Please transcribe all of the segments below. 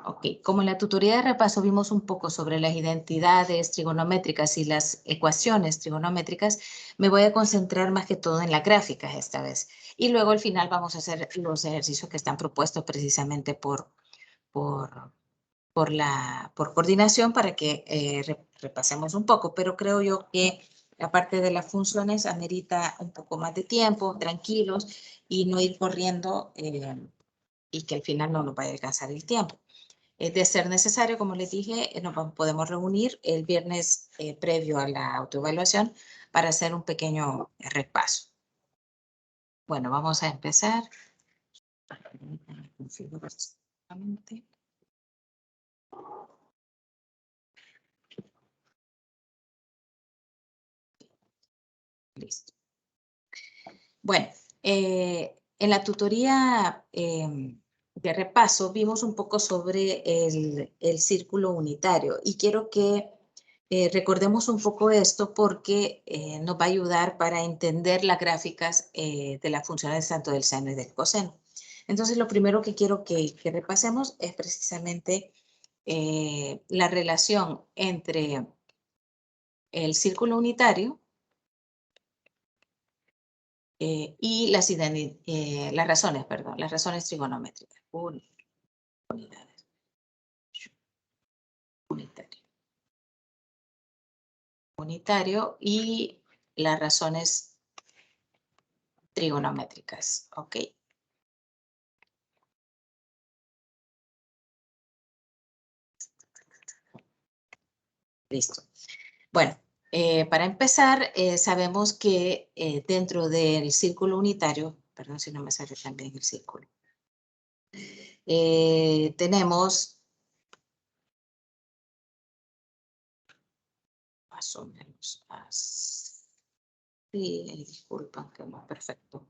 Ok, como en la tutoría de repaso vimos un poco sobre las identidades trigonométricas y las ecuaciones trigonométricas, me voy a concentrar más que todo en las gráficas esta vez. Y luego al final vamos a hacer los ejercicios que están propuestos precisamente por, por coordinación para que repasemos un poco. Pero creo yo que la parte de las funciones amerita un poco más de tiempo, tranquilos, y no ir corriendo y que al final no nos vaya a alcanzar el tiempo. De ser necesario, como les dije, podemos reunir el viernes previo a la autoevaluación para hacer un pequeño repaso. Bueno, vamos a empezar. Listo. Bueno, en la tutoría de repaso vimos un poco sobre el círculo unitario y quiero que recordemos un poco esto porque nos va a ayudar para entender las gráficas de las funciones tanto del seno y del coseno. Entonces, lo primero que quiero que repasemos es precisamente la relación entre el círculo unitario y las razones, perdón, las razones trigonométricas. Unidades. Unitario. Unitario y las razones trigonométricas. Ok. Listo. Bueno, para empezar, sabemos que dentro del círculo unitario, perdón si no me sale también el círculo, tenemos más o menos así, disculpan que no, perfecto.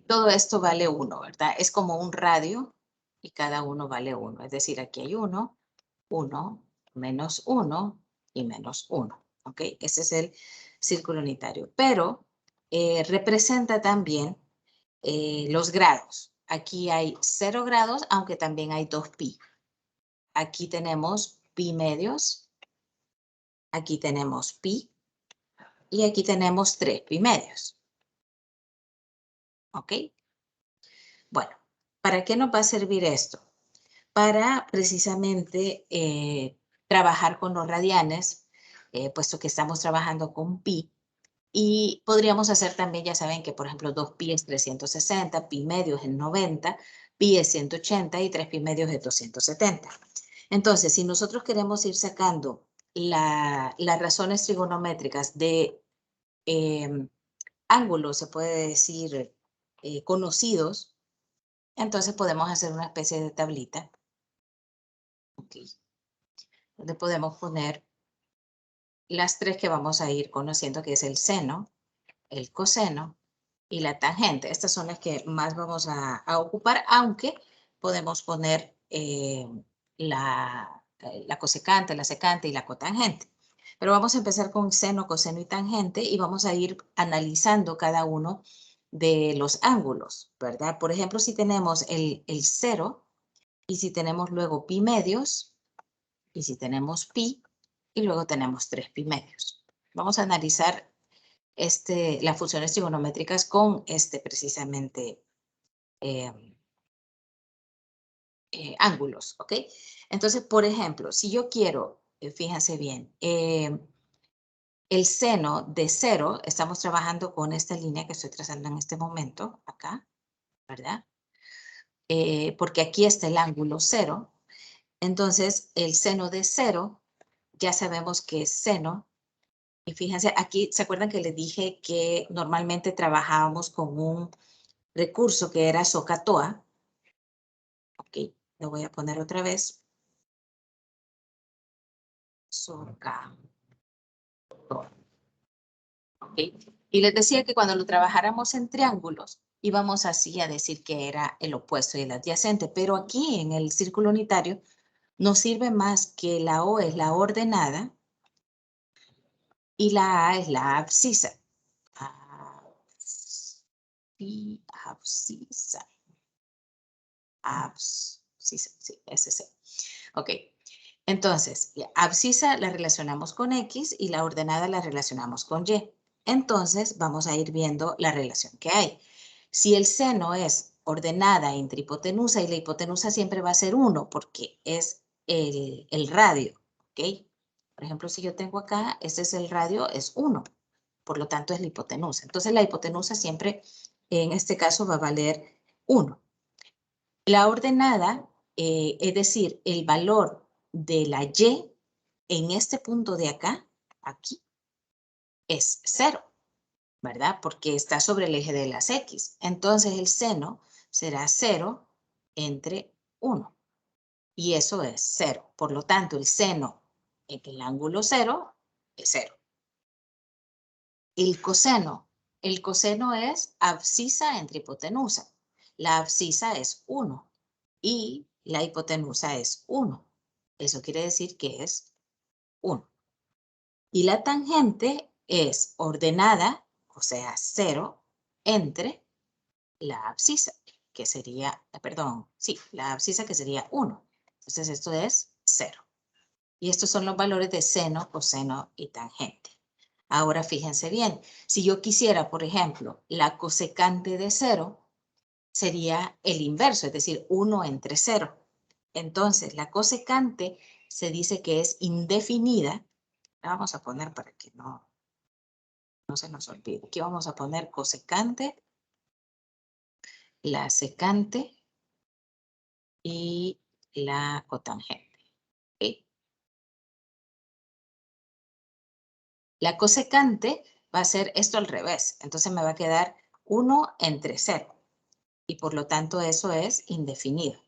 Todo esto vale 1, ¿verdad? Es como un radio y cada uno vale 1. Es decir, aquí hay 1, 1, menos 1 y menos 1. ¿Ok? Ese es el círculo unitario. Pero representa también los grados. Aquí hay 0 grados, aunque también hay 2 pi. Aquí tenemos pi medios, aquí tenemos pi y aquí tenemos 3 pi medios. ¿Ok? Bueno, ¿para qué nos va a servir esto? Para precisamente trabajar con los radianes, puesto que estamos trabajando con pi. Y podríamos hacer también, ya saben que, por ejemplo, 2 pi es 360, pi medio es 90, pi es 180 y 3 pi medios es 270. Entonces, si nosotros queremos ir sacando las razones trigonométricas de ángulos, se puede decir, conocidos, entonces podemos hacer una especie de tablita. Okay, donde podemos poner las tres que vamos a ir conociendo, que es el seno, el coseno y la tangente. Estas son las que más vamos a ocupar, aunque podemos poner la cosecante, la secante y la cotangente. Pero vamos a empezar con seno, coseno y tangente y vamos a ir analizando cada uno de los ángulos, ¿verdad? Por ejemplo, si tenemos el 0 y si tenemos luego pi medios y si tenemos pi y luego tenemos 3 pi medios. Vamos a analizar las funciones trigonométricas con precisamente eh, ángulos, ¿ok? Entonces, por ejemplo, si yo quiero, fíjense bien, el seno de 0, estamos trabajando con esta línea que estoy trazando en este momento, acá, ¿verdad? Porque aquí está el ángulo 0. Entonces, el seno de 0, ya sabemos que es seno. Y fíjense, aquí, ¿se acuerdan que les dije que normalmente trabajábamos con un recurso que era SOHCAHTOA? Ok, lo voy a poner otra vez. SOHCAHTOA. Ok, y les decía que cuando lo trabajáramos en triángulos, íbamos así a decir que era el opuesto y el adyacente, pero aquí en el círculo unitario nos sirve más que la O es la ordenada y la A es la abscisa. Abscisa. abscisa, sí, SC. Ok, entonces, la abscisa la relacionamos con X y la ordenada la relacionamos con Y. Entonces, vamos a ir viendo la relación que hay. Si el seno es ordenada entre hipotenusa y la hipotenusa siempre va a ser 1 porque es el radio, ¿ok? Por ejemplo, si yo tengo acá, este es el radio, es 1, por lo tanto es la hipotenusa. Entonces, la hipotenusa siempre, en este caso, va a valer 1. La ordenada, es decir, el valor de la Y en este punto de acá, aquí, es 0, ¿verdad? Porque está sobre el eje de las X. Entonces el seno será 0 entre 1. Y eso es 0. Por lo tanto, el seno en el ángulo 0 es 0. El coseno es abscisa entre hipotenusa. La abscisa es 1 y la hipotenusa es 1. Eso quiere decir que es 1. Y la tangente es ordenada, o sea, 0, entre la abscisa, que sería, perdón, sí, la abscisa que sería 1. Entonces esto es 0. Y estos son los valores de seno, coseno y tangente. Ahora fíjense bien, si yo quisiera, por ejemplo, la cosecante de 0, sería el inverso, es decir, 1 entre 0. Entonces, la cosecante se dice que es indefinida. La vamos a poner para que no se nos olvide. Aquí vamos a poner cosecante, la secante y la cotangente. ¿Okay? La cosecante va a ser esto al revés. Entonces me va a quedar 1 entre 0. Y por lo tanto eso es indefinido.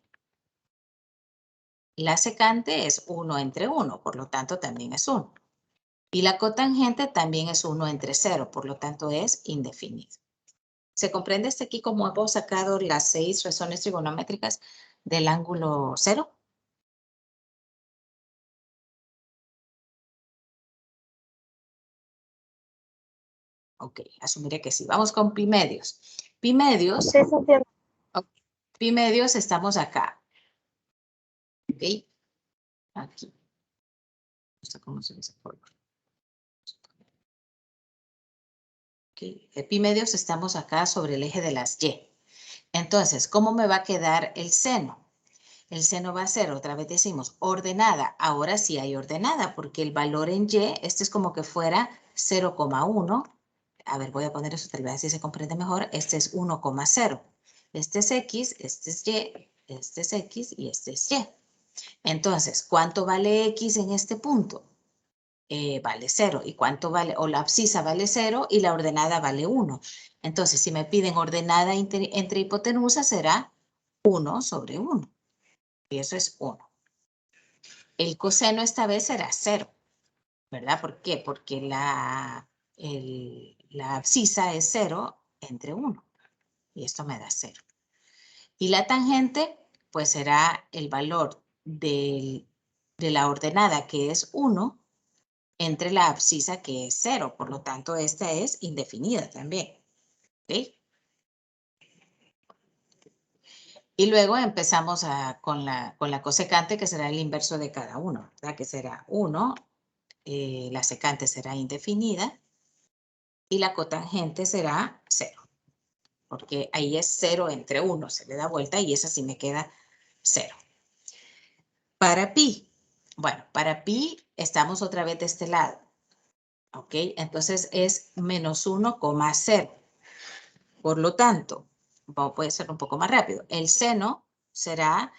La secante es 1 entre 1, por lo tanto también es 1. Y la cotangente también es 1 entre 0, por lo tanto es indefinido. ¿Se comprende hasta aquí cómo hemos sacado las 6 razones trigonométricas del ángulo 0? Ok, asumiré que sí. Vamos con pi medios. Pi medios, Sí, se entiende. pi medios estamos acá. Ok, aquí. No sé cómo se dice por okay. Pi medios estamos acá sobre el eje de las Y. Entonces, ¿cómo me va a quedar el seno? El seno va a ser, otra vez decimos, ordenada. Ahora sí hay ordenada, porque el valor en Y, este es como que fuera 0,1. A ver, voy a poner eso, tal vez así se comprende mejor. Este es 1,0. Este es X, este es Y, este es X y este es Y. Entonces, ¿cuánto vale X en este punto? Vale 0. ¿Y cuánto vale? O la abscisa vale 0 y la ordenada vale 1. Entonces, si me piden ordenada entre hipotenusa, será 1 sobre 1. Y eso es 1. El coseno esta vez será 0, ¿verdad? ¿Por qué? Porque la abscisa es 0 entre 1. Y esto me da 0. Y la tangente, pues será el valor de la ordenada, que es 1, entre la abscisa, que es 0. Por lo tanto, esta es indefinida también. ¿Ok? Y luego empezamos con la cosecante, que será el inverso de cada uno, ¿verdad? Que será 1, la secante será indefinida y la cotangente será 0, porque ahí es 0 entre 1, se le da vuelta y esa sí me queda 0. Para pi, bueno, para pi estamos otra vez de este lado, ¿ok? Entonces es menos 1,0. Por lo tanto, puede ser un poco más rápido. El seno será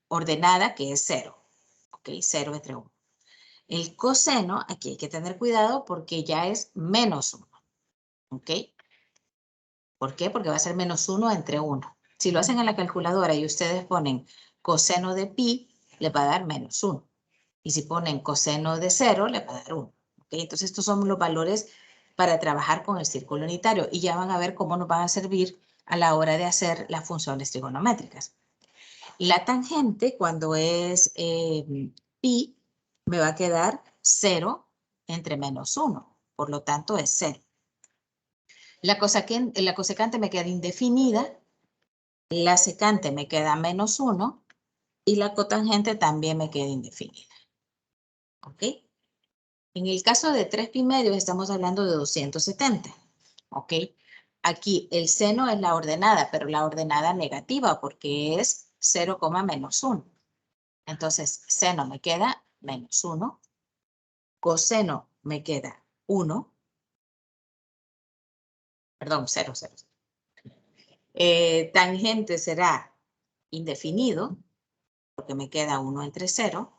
ordenada, que es 0, ¿ok? 0 entre 1. El coseno, aquí hay que tener cuidado porque ya es menos 1, ¿ok? ¿Por qué? Porque va a ser menos 1 entre 1. Si lo hacen en la calculadora y ustedes ponen coseno de pi, les va a dar menos 1. Y si ponen coseno de 0, les va a dar 1. ¿Okay? Entonces, estos son los valores para trabajar con el círculo unitario. Y ya van a ver cómo nos van a servir a la hora de hacer las funciones trigonométricas. La tangente, cuando es pi, me va a quedar 0 entre menos 1. Por lo tanto, es 0. La cosecante me queda indefinida La secante me queda menos 1 y la cotangente también me queda indefinida. ¿Ok? En el caso de 3 pi medios estamos hablando de 270. ¿Ok? Aquí el seno es la ordenada, pero la ordenada negativa porque es 0, menos 1. Entonces, seno me queda menos 1. Coseno me queda 1. Perdón, 0, 0. Tangente será indefinido, porque me queda 1 entre 0.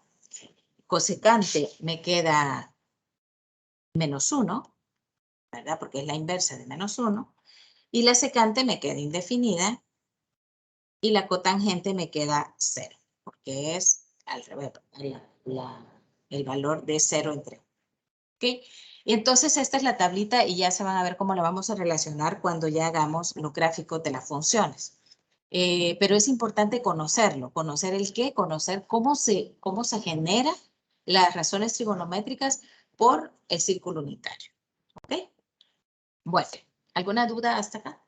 Cosecante me queda menos 1, ¿verdad? Porque es la inversa de menos 1. Y la secante me queda indefinida. Y la cotangente me queda 0, porque es al revés, el valor de 0 entre 1. ¿Ok? Y entonces esta es la tablita y ya se van a ver cómo la vamos a relacionar cuando ya hagamos los gráficos de las funciones. Pero es importante conocerlo, conocer el qué, conocer cómo se generan las razones trigonométricas por el círculo unitario. ¿Ok? Bueno, ¿alguna duda hasta acá?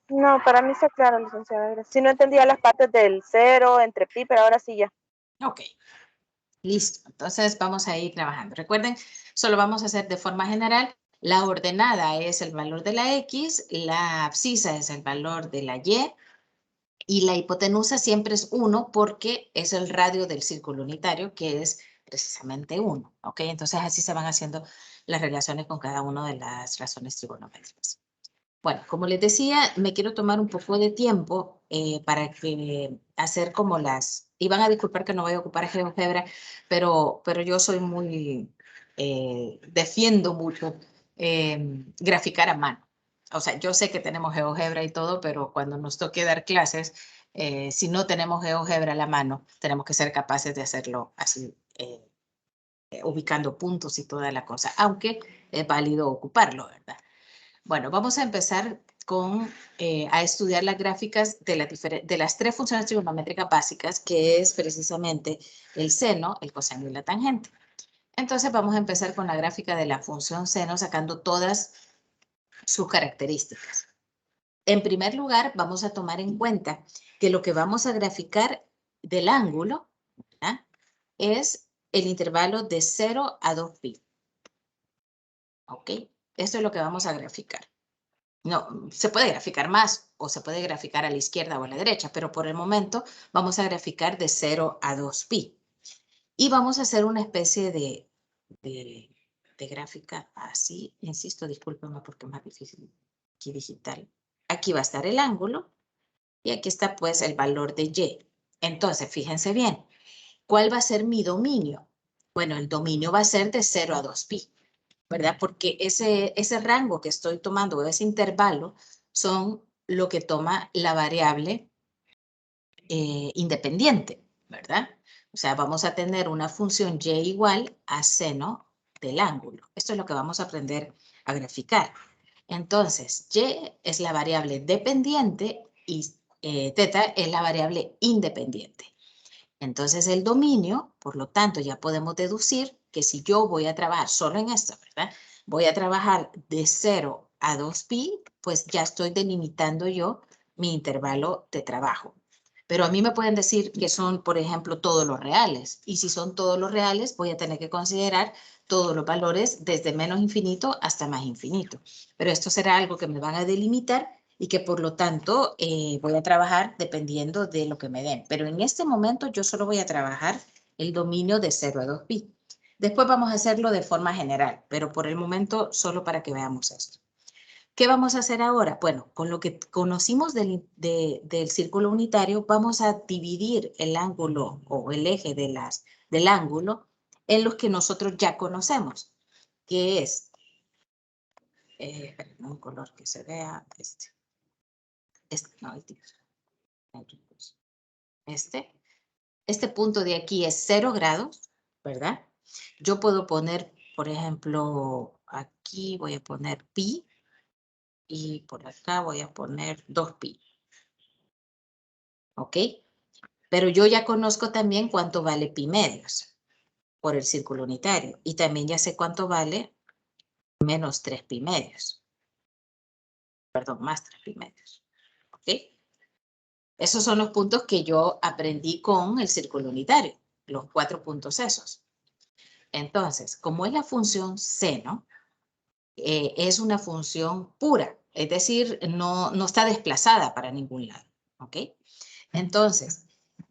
No, para mí está claro, licenciada. Gracias. Si no entendía las partes del 0, entre pi, pero ahora sí ya. Ok. Listo, entonces vamos a ir trabajando. Recuerden, solo vamos a hacer de forma general. La ordenada es el valor de la X, la abscisa es el valor de la Y la hipotenusa siempre es 1 porque es el radio del círculo unitario, que es precisamente 1. ¿Ok? Entonces así se van haciendo las relaciones con cada una de las razones trigonométricas. Bueno, como les decía, me quiero tomar un poco de tiempo para que hacer como las... Y van a disculpar que no voy a ocupar GeoGebra, pero yo soy muy... defiendo mucho graficar a mano. O sea, yo sé que tenemos GeoGebra y todo, pero cuando nos toque dar clases, si no tenemos GeoGebra a la mano, tenemos que ser capaces de hacerlo así, ubicando puntos y toda la cosa, aunque es válido ocuparlo, ¿verdad? Bueno, vamos a empezar a estudiar las gráficas de las tres funciones trigonométricas básicas, que es precisamente el seno, el coseno y la tangente. Entonces vamos a empezar con la gráfica de la función seno, sacando todas sus características. En primer lugar, vamos a tomar en cuenta que lo que vamos a graficar del ángulo, ¿verdad?, es el intervalo de 0 a 2pi. ¿Ok? Esto es lo que vamos a graficar. No, se puede graficar más o se puede graficar a la izquierda o a la derecha, pero por el momento vamos a graficar de 0 a 2pi. Y vamos a hacer una especie de gráfica así. Insisto, discúlpenme porque es más difícil aquí digital. Aquí va a estar el ángulo y aquí está pues el valor de y. Entonces, fíjense bien, ¿cuál va a ser mi dominio? Bueno, el dominio va a ser de 0 a 2pi. ¿Verdad? Porque ese rango que estoy tomando, ese intervalo, son lo que toma la variable independiente, ¿verdad? O sea, vamos a tener una función y igual a seno del ángulo. Esto es lo que vamos a aprender a graficar. Entonces, y es la variable dependiente y teta es la variable independiente. Entonces, el dominio, por lo tanto, ya podemos deducir que si yo voy a trabajar solo en esto, ¿verdad? Voy a trabajar de 0 a 2pi, pues ya estoy delimitando yo mi intervalo de trabajo. Pero a mí me pueden decir que son, por ejemplo, todos los reales. Y si son todos los reales, voy a tener que considerar todos los valores desde menos infinito hasta más infinito. Pero esto será algo que me van a delimitar y que por lo tanto voy a trabajar dependiendo de lo que me den. Pero en este momento yo solo voy a trabajar el dominio de 0 a 2pi. Después vamos a hacerlo de forma general, pero por el momento solo para que veamos esto. ¿Qué vamos a hacer ahora? Bueno, con lo que conocimos del círculo unitario, vamos a dividir el ángulo o el eje del ángulo en los que nosotros ya conocemos, que es, un color que se vea, no, este punto de aquí es 0 grados, ¿verdad? Yo puedo poner, por ejemplo, aquí voy a poner pi y por acá voy a poner 2pi. ¿Ok? Pero yo ya conozco también cuánto vale pi medios. por el círculo unitario. Y también ya sé cuánto vale menos 3 pi medios. Perdón, más 3 pi medios. ¿Ok? Esos son los puntos que yo aprendí con el círculo unitario. Los 4 puntos esos. Entonces, como es la función seno, es una función pura. Es decir, no está desplazada para ningún lado. ¿Ok? Entonces,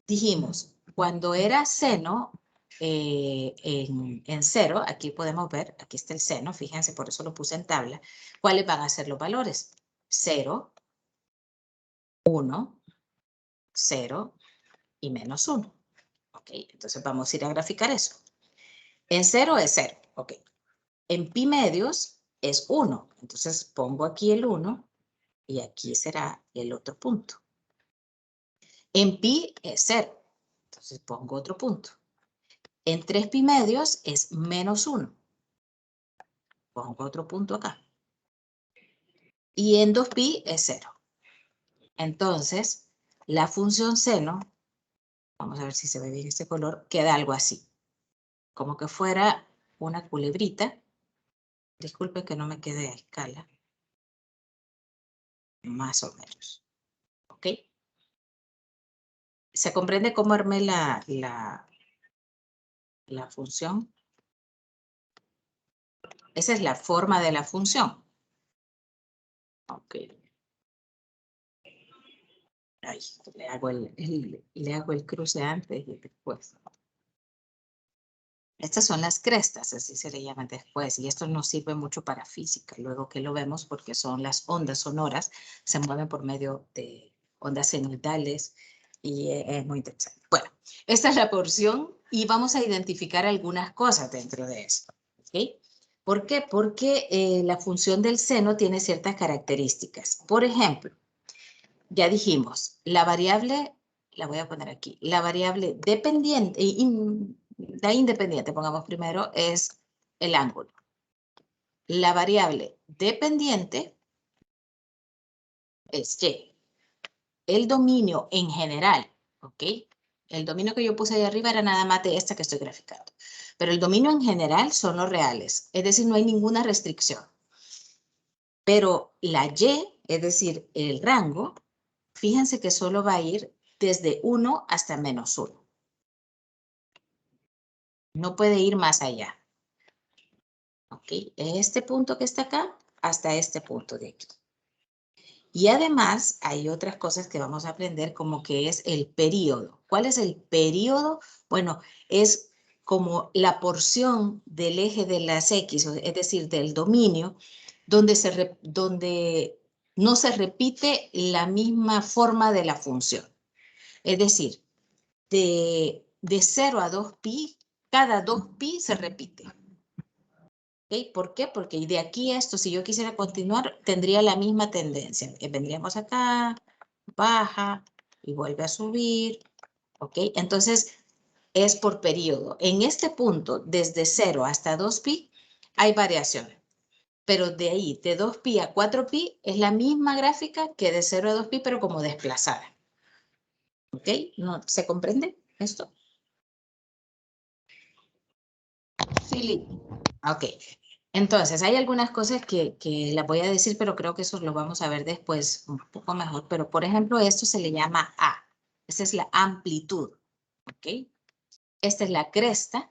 dijimos, cuando era seno en 0, aquí podemos ver, aquí está el seno, fíjense, por eso lo puse en tabla. ¿Cuáles van a ser los valores? 0, 1, 0 y menos 1. ¿Ok? Entonces vamos a ir a graficar eso. En 0 es 0. ¿Ok? En pi medios es 1. Entonces pongo aquí el 1 y aquí será el otro punto. En pi es 0. Entonces pongo otro punto. En 3 pi medios es menos 1. Pongo otro punto acá. Y en 2 pi es 0. Entonces, la función seno, vamos a ver si se ve bien este color, queda algo así. Como que fuera una culebrita. Disculpen que no me quede a escala. Más o menos. ¿Ok? ¿Se comprende cómo armé la función? Esa es la forma de la función. Ok. Ay, le hago el cruce antes y después. Estas son las crestas, así se le llaman después, y esto nos sirve mucho para física, luego que lo vemos porque son las ondas sonoras, se mueven por medio de ondas cenitales y es muy interesante. Bueno, esta es la porción y vamos a identificar algunas cosas dentro de esto. ¿Okay? ¿Por qué? Porque la función del seno tiene ciertas características. Por ejemplo, ya dijimos, la variable, la voy a poner aquí, la variable dependiente, la independiente, pongamos primero, es el ángulo. La variable dependiente es y. El dominio en general, ¿ok? El dominio que yo puse ahí arriba era nada más de esta que estoy graficando. Pero el dominio en general son los reales, es decir, no hay ninguna restricción. Pero la y, es decir, el rango, fíjense que solo va a ir desde 1 hasta menos 1. No puede ir más allá. ¿Ok? Este punto que está acá hasta este punto de aquí. Y además hay otras cosas que vamos a aprender como que es el período. ¿Cuál es el período? Bueno, es como la porción del eje de las X, es decir, del dominio, donde no se repite la misma forma de la función. Es decir, de 0 a 2pi, cada 2pi se repite. ¿Okay? ¿Por qué? Porque de aquí a esto, si yo quisiera continuar, tendría la misma tendencia. Vendríamos acá, baja y vuelve a subir. ¿Ok? Entonces, es por periodo. En este punto, desde 0 hasta 2pi, hay variaciones. Pero de ahí, de 2pi a 4pi, es la misma gráfica que de 0 a 2pi, pero como desplazada. ¿Ok? ¿No, ¿se comprende esto? Sí. Ok. Entonces, hay algunas cosas que las voy a decir, pero creo que eso lo vamos a ver después un poco mejor. Pero, por ejemplo, esto se le llama A. Esta es la amplitud. ¿Ok? Esta es la cresta.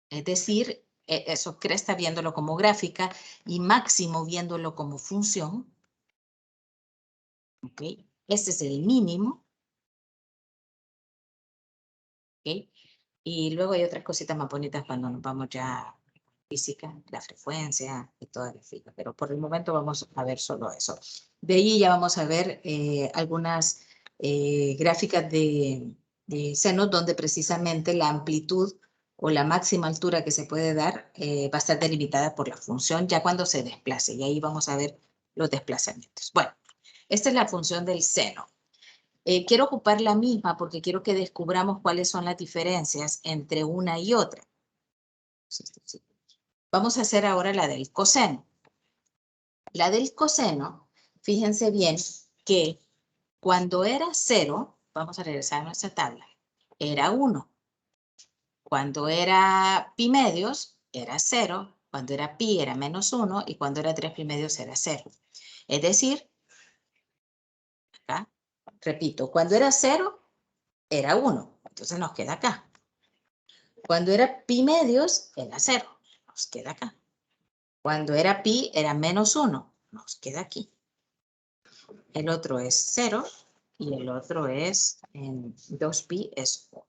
Es decir, eso cresta viéndolo como gráfica y máximo viéndolo como función. ¿Ok? Este es el mínimo. ¿Ok? Y luego hay otras cositas más bonitas cuando nos vamos ya a física, la frecuencia y toda la física, pero por el momento vamos a ver solo eso. De ahí ya vamos a ver algunas gráficas de senos donde precisamente la amplitud o la máxima altura que se puede dar va a estar delimitada por la función ya cuando se desplace, y ahí vamos a ver los desplazamientos. Bueno, esta es la función del seno. Quiero ocupar la misma porque quiero que descubramos cuáles son las diferencias entre una y otra. Vamos a hacer ahora la del coseno. La del coseno, fíjense bien que cuando era 0, vamos a regresar a nuestra tabla, era 1. Cuando era pi medios, era 0. Cuando era pi, era menos 1. Y cuando era 3 pi medios, era 0. Es decir, acá, repito, cuando era 0, era 1. Entonces nos queda acá. Cuando era pi medios, era 0. Nos queda acá. Cuando era pi, era menos 1. Nos queda aquí. El otro es 0 y el otro es en 2pi es 1.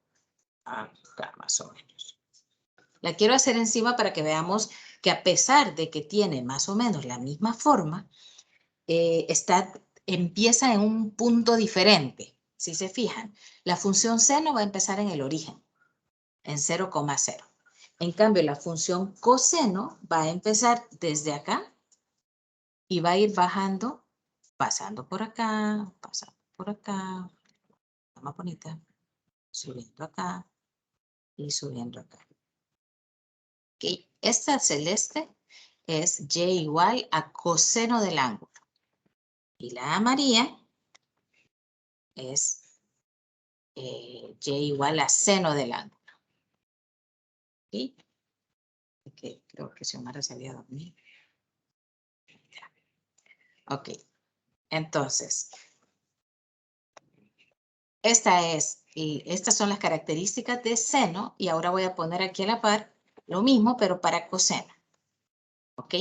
Acá más o menos. La quiero hacer encima para que veamos que a pesar de que tiene más o menos la misma forma, empieza en un punto diferente. Si se fijan, la función seno va a empezar en el origen, en 0,0. En cambio, la función coseno va a empezar desde acá y va a ir bajando, pasando por acá, más bonita, subiendo acá y subiendo acá. Okay. Esta celeste es y igual a coseno del ángulo. Y la amarilla es y igual a seno del ángulo. ¿Okay? Okay. Creo que Xiomara se había dormido. Ok. Entonces, estas son las características de seno y ahora voy a poner aquí a la par lo mismo, pero para coseno. ¿Ok?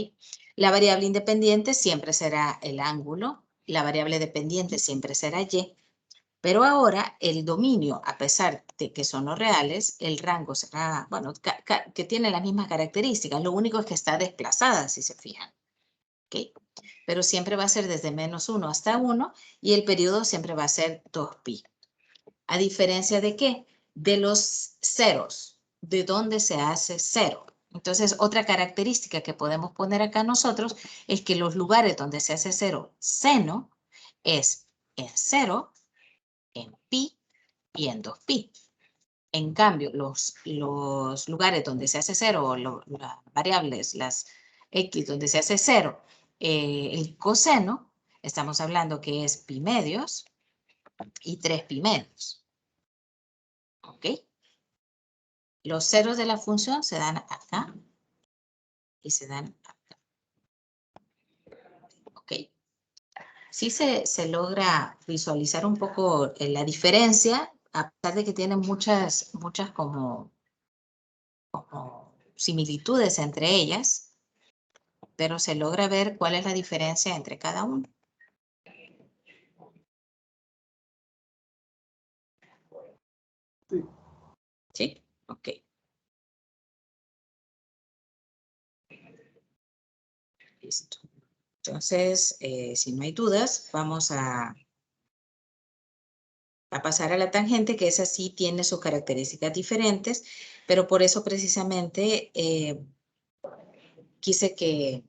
La variable independiente siempre será el ángulo, la variable dependiente siempre será y, pero ahora el dominio, a pesar de que son los reales, el rango será, bueno, que tiene las mismas características, lo único es que está desplazada, si se fijan. ¿Ok? Pero siempre va a ser desde menos 1 hasta 1 y el periodo siempre va a ser 2pi. ¿A diferencia de qué? De los ceros. ¿De dónde se hace 0? Entonces, otra característica que podemos poner acá nosotros es que los lugares donde se hace 0 seno es en 0, en pi y en 2pi. En cambio, los lugares donde se hace 0, o las variables, las x donde se hace 0, el coseno, estamos hablando que es pi medios y 3 pi medios. ¿Ok? Los ceros de la función se dan acá y se dan acá. ¿Ok? Sí se logra visualizar un poco la diferencia, a pesar de que tienen muchas como similitudes entre ellas, pero se logra ver cuál es la diferencia entre cada uno. Sí. ¿Sí? Ok. Listo. Entonces, si no hay dudas, vamos a pasar a la tangente, que esa sí tiene sus características diferentes, pero por eso precisamente quise que...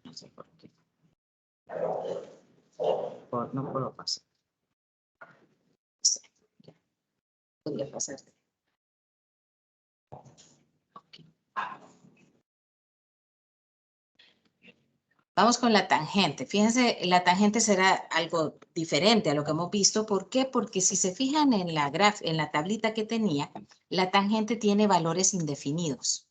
No sé por qué. No puedo pasar. Sí, ya. Podría pasar. Okay. Vamos con la tangente. Fíjense, la tangente será algo diferente a lo que hemos visto. ¿Por qué? Porque si se fijan en la tablita que tenía, la tangente tiene valores indefinidos.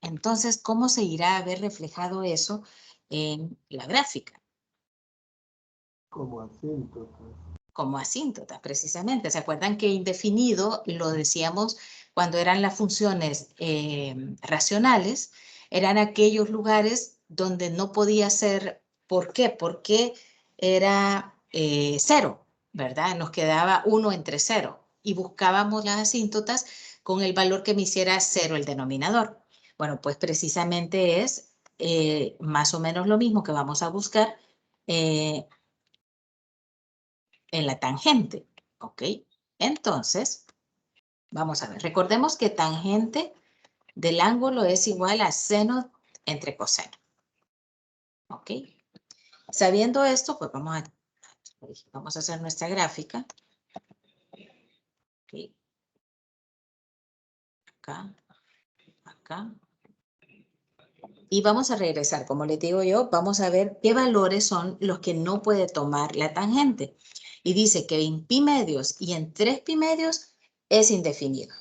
Entonces, ¿cómo se irá a ver reflejado eso en la gráfica? Como asíntotas. Como asíntotas, precisamente. ¿Se acuerdan que indefinido lo decíamos cuando eran las funciones racionales? Eran aquellos lugares donde no podía ser. ¿Por qué? Porque era 0, ¿verdad? Nos quedaba 1 entre 0 y buscábamos las asíntotas con el valor que me hiciera 0 el denominador. Bueno, pues precisamente es más o menos lo mismo que vamos a buscar en la tangente, ¿ok? Entonces, vamos a ver, recordemos que tangente del ángulo es igual a seno entre coseno, ¿ok? Sabiendo esto, pues vamos a hacer nuestra gráfica. ¿Ok? Acá, acá. Y vamos a regresar, como les digo yo, vamos a ver qué valores son los que no puede tomar la tangente. Y dice que en pi medios y en 3 pi medios es indefinido.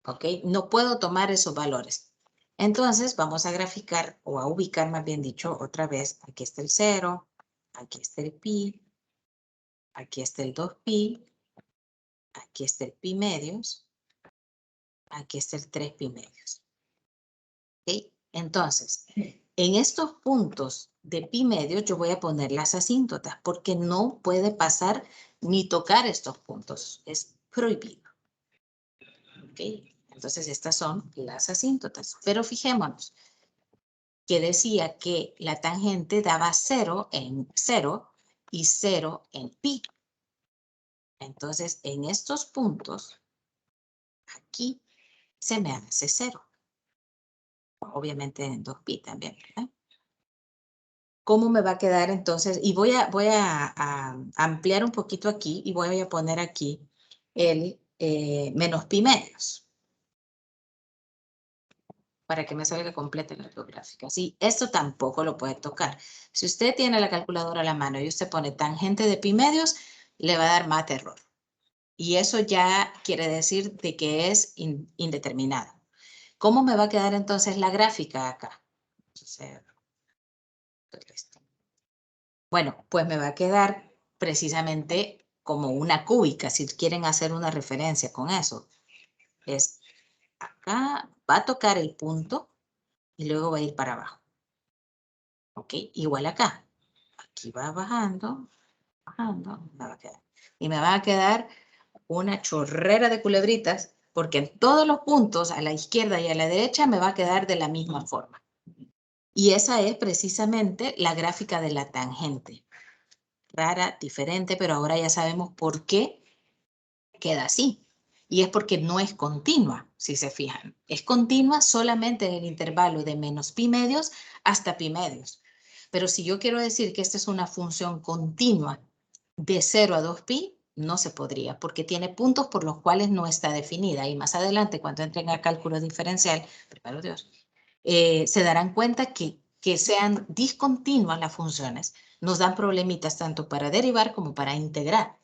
¿Ok? No puedo tomar esos valores. Entonces, vamos a graficar, o a ubicar, más bien dicho, otra vez. Aquí está el 0, aquí está el pi, aquí está el 2pi, aquí está el pi medios, aquí está el 3 pi medios. ¿Ok? Entonces, en estos puntos de pi medios yo voy a poner las asíntotas porque no puede pasar ni tocar estos puntos. Es prohibido. ¿Ok? Entonces, estas son las asíntotas. Pero fijémonos que decía que la tangente daba 0 en 0 y 0 en pi. Entonces, en estos puntos, aquí se me hace 0. Obviamente en 2pi también, ¿verdad? ¿Cómo me va a quedar entonces? Y voy a ampliar un poquito aquí y voy a poner aquí el menos pi medios para que me salga completa la gráfica. Sí, esto tampoco lo puede tocar. Si usted tiene la calculadora a la mano y usted pone tangente de pi medios, le va a dar más error. Y eso ya quiere decir de que es indeterminado. ¿Cómo me va a quedar entonces la gráfica acá? Bueno, pues me va a quedar precisamente como una cúbica, si quieren hacer una referencia con eso. Es acá, va a tocar el punto y luego va a ir para abajo. ¿Ok? Igual acá. Aquí va bajando, me va a quedar. Y me va a quedar una chorrera de culebritas porque en todos los puntos, a la izquierda y a la derecha, me va a quedar de la misma forma. Y esa es precisamente la gráfica de la tangente. Rara, diferente, pero ahora ya sabemos por qué queda así. Y es porque no es continua, si se fijan. Es continua solamente en el intervalo de menos pi medios hasta pi medios. Pero si yo quiero decir que esta es una función continua de 0 a 2pi, no se podría, porque tiene puntos por los cuales no está definida. Y más adelante, cuando entren a cálculo diferencial, primero Dios, se darán cuenta que sean discontinuas las funciones nos dan problemitas tanto para derivar como para integrar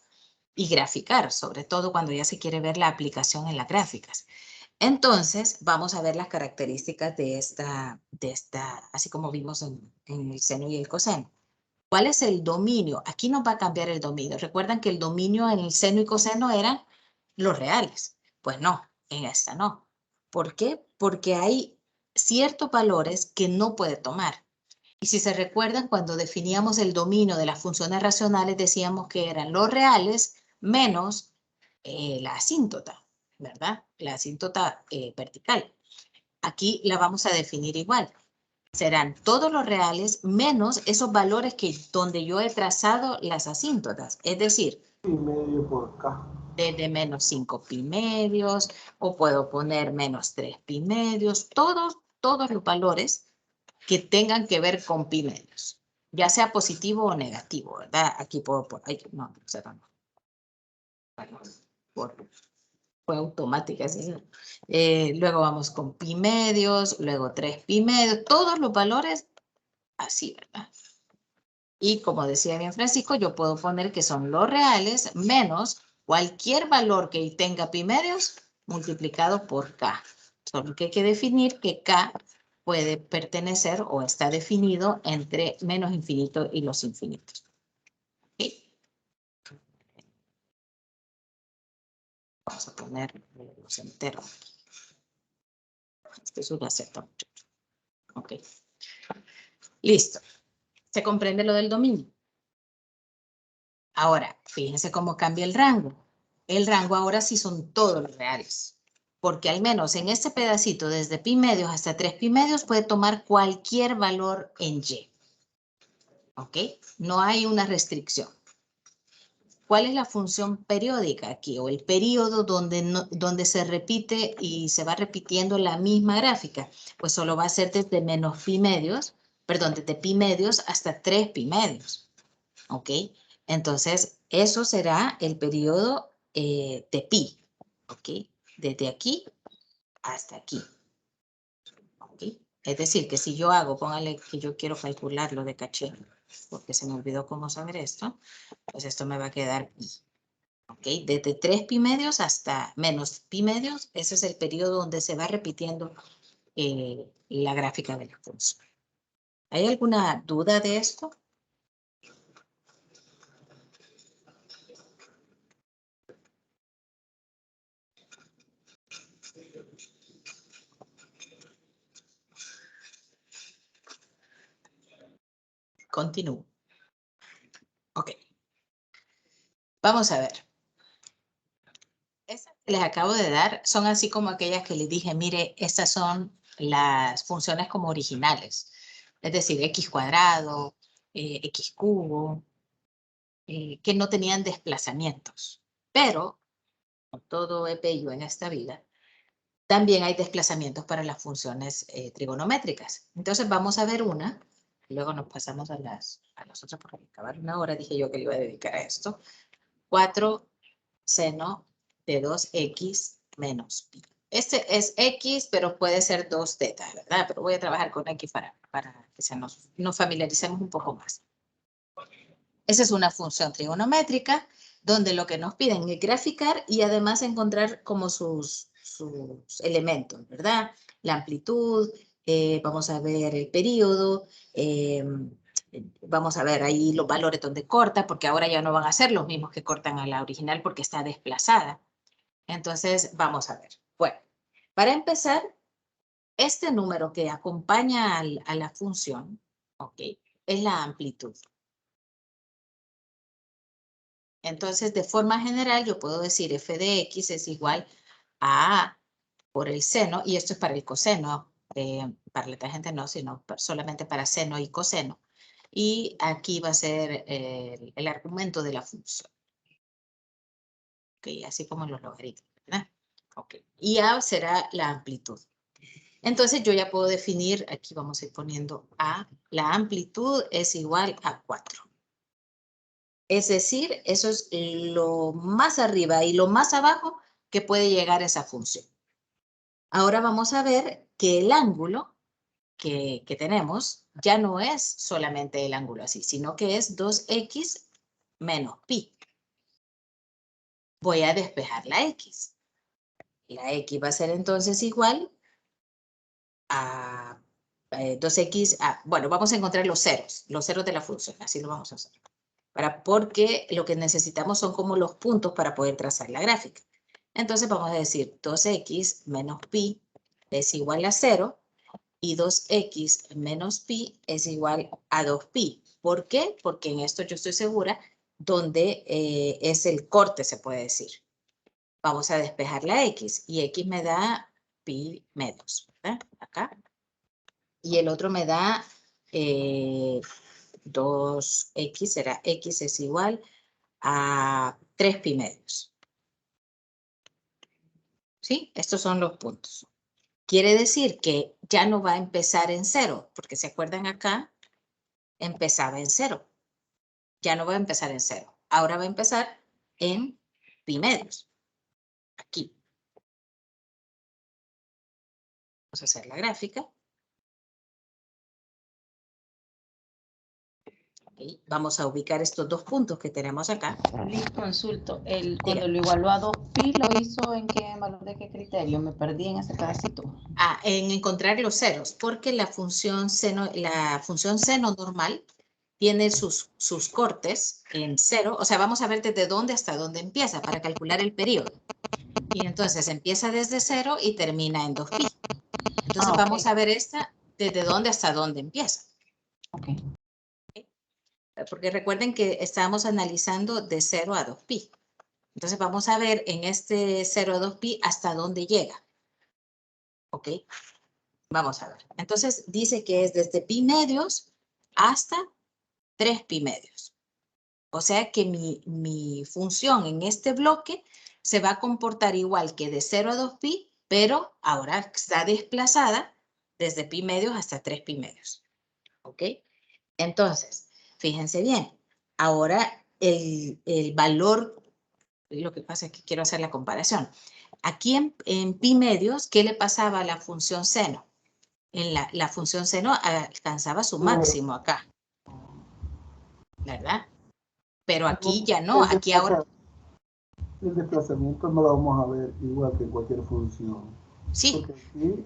y graficar, sobre todo cuando ya se quiere ver la aplicación en las gráficas. Entonces, vamos a ver las características de esta así como vimos en el seno y el coseno. ¿Cuál es el dominio? Aquí nos va a cambiar el dominio. Recuerdan que el dominio en el seno y coseno eran los reales. Pues no, en esta no. ¿Por qué? Porque hay ciertos valores que no puede tomar. Y si se recuerdan, cuando definíamos el dominio de las funciones racionales, decíamos que eran los reales menos la asíntota, ¿verdad? La asíntota vertical. Aquí la vamos a definir igual. Serán todos los reales menos esos valores donde yo he trazado las asíntotas. Es decir, Pi medio por K. desde menos 5 pi medios, o puedo poner menos 3 pi medios, todos los valores que tengan que ver con pi medios, ya sea positivo o negativo, ¿verdad? Aquí puedo poner, no, no. Bueno, fue automática, ¿sí? Luego vamos con pi medios, luego 3 pi medios, todos los valores así, ¿verdad? Y como decía bien Francisco, yo puedo poner que son los reales menos cualquier valor que tenga pi medios multiplicado por k. Solo que hay que definir que k puede pertenecer o está definido entre menos infinito y los infinitos. ¿Okay? Vamos a poner los enteros. Este es una Z, muchachos. Ok. Listo. ¿Se comprende lo del dominio? Ahora, fíjense cómo cambia el rango. El rango ahora sí son todos los reales. Porque al menos en este pedacito, desde pi medios hasta 3 pi medios, puede tomar cualquier valor en Y. ¿Ok? No hay una restricción. ¿Cuál es la función periódica aquí? O el periodo donde se repite y se va repitiendo la misma gráfica. Pues solo va a ser desde menos pi medios, perdón, desde pi medios hasta 3 pi medios. ¿Ok? Entonces, eso será el periodo de pi. ¿Ok? Desde aquí hasta aquí. ¿Ok? Es decir, que si yo hago, póngale que yo quiero calcular lo de caché, porque se me olvidó cómo saber esto, pues esto me va a quedar pi. ¿Ok? Desde 3 pi medios hasta menos pi medios, ese es el periodo donde se va repitiendo la gráfica de la función. ¿Hay alguna duda de esto? Continúo. Ok. Vamos a ver. Estas que les acabo de dar son así como aquellas que les dije, mire, estas son las funciones como originales. Es decir, x cuadrado, x cubo, que no tenían desplazamientos. Pero, con todo es bello en esta vida, también hay desplazamientos para las funciones trigonométricas. Entonces vamos a ver una, luego nos pasamos a las otras, porque acabar una hora dije yo que le iba a dedicar a esto. 4 seno de 2x menos pi. Este es x, pero puede ser 2 tetas, ¿verdad? Pero voy a trabajar con x para que nos familiaricemos un poco más. Esa es una función trigonométrica donde lo que nos piden es graficar y además encontrar como sus elementos, ¿verdad? La amplitud, vamos a ver el periodo, vamos a ver ahí los valores donde corta, porque ahora ya no van a ser los mismos que cortan a la original porque está desplazada. Entonces, vamos a ver. Bueno, para empezar, este número que acompaña a la función, ¿ok? Es la amplitud. Entonces, de forma general, yo puedo decir f de x es igual a A por el seno, y esto es para el coseno, para la tangente no, sino solamente para seno y coseno. Y aquí va a ser el argumento de la función. Ok, así como en los logaritmos, ¿verdad? Ok, y A será la amplitud. Entonces yo ya puedo definir, aquí vamos a ir poniendo A, la amplitud es igual a 4. Es decir, eso es lo más arriba y lo más abajo que puede llegar esa función. Ahora vamos a ver que el ángulo que tenemos ya no es solamente el ángulo así, sino que es 2x menos pi. Voy a despejar la x. La x va a ser entonces igual a 2x, bueno, vamos a encontrar los ceros de la función, así lo vamos a hacer. Porque lo que necesitamos son como los puntos para poder trazar la gráfica. Entonces vamos a decir 2x menos pi es igual a 0 y 2x menos pi es igual a 2pi. ¿Por qué? Porque en esto yo estoy segura donde es el corte, se puede decir. Vamos a despejar la x y x me da pi medios, ¿verdad? Acá. Y el otro me da 2x, será x es igual a 3 pi medios. ¿Sí? Estos son los puntos. Quiere decir que ya no va a empezar en 0, porque se acuerdan acá, empezaba en 0. Ya no va a empezar en 0. Ahora va a empezar en pi medios. Aquí. Vamos a hacer la gráfica. Okay. Vamos a ubicar estos dos puntos que tenemos acá. Listo, consulto. Cuando lo igualó a 2pi, ¿lo hizo en qué valor, de qué criterio? Me perdí en ese pedacito. En encontrar los ceros, porque la función seno normal tiene sus cortes en 0. O sea, vamos a ver desde dónde hasta dónde empieza para calcular el periodo. Y entonces empieza desde 0 y termina en 2pi. Entonces vamos a ver esta desde dónde hasta dónde empieza. Ok. Porque recuerden que estábamos analizando de 0 a 2pi. Entonces vamos a ver en este 0 a 2pi hasta dónde llega. ¿Ok? Vamos a ver. Entonces dice que es desde pi medios hasta 3 pi medios. O sea que mi función en este bloque se va a comportar igual que de 0 a 2pi, pero ahora está desplazada desde pi medios hasta 3 pi medios. ¿Ok? Entonces, fíjense bien. Ahora el valor, lo que pasa es que quiero hacer la comparación. Aquí en pi medios, ¿qué le pasaba a la función seno? En la función seno alcanzaba su máximo acá, ¿verdad? Pero aquí ya no, aquí ahora, El desplazamiento no lo vamos a ver igual que en cualquier función. Sí, Porque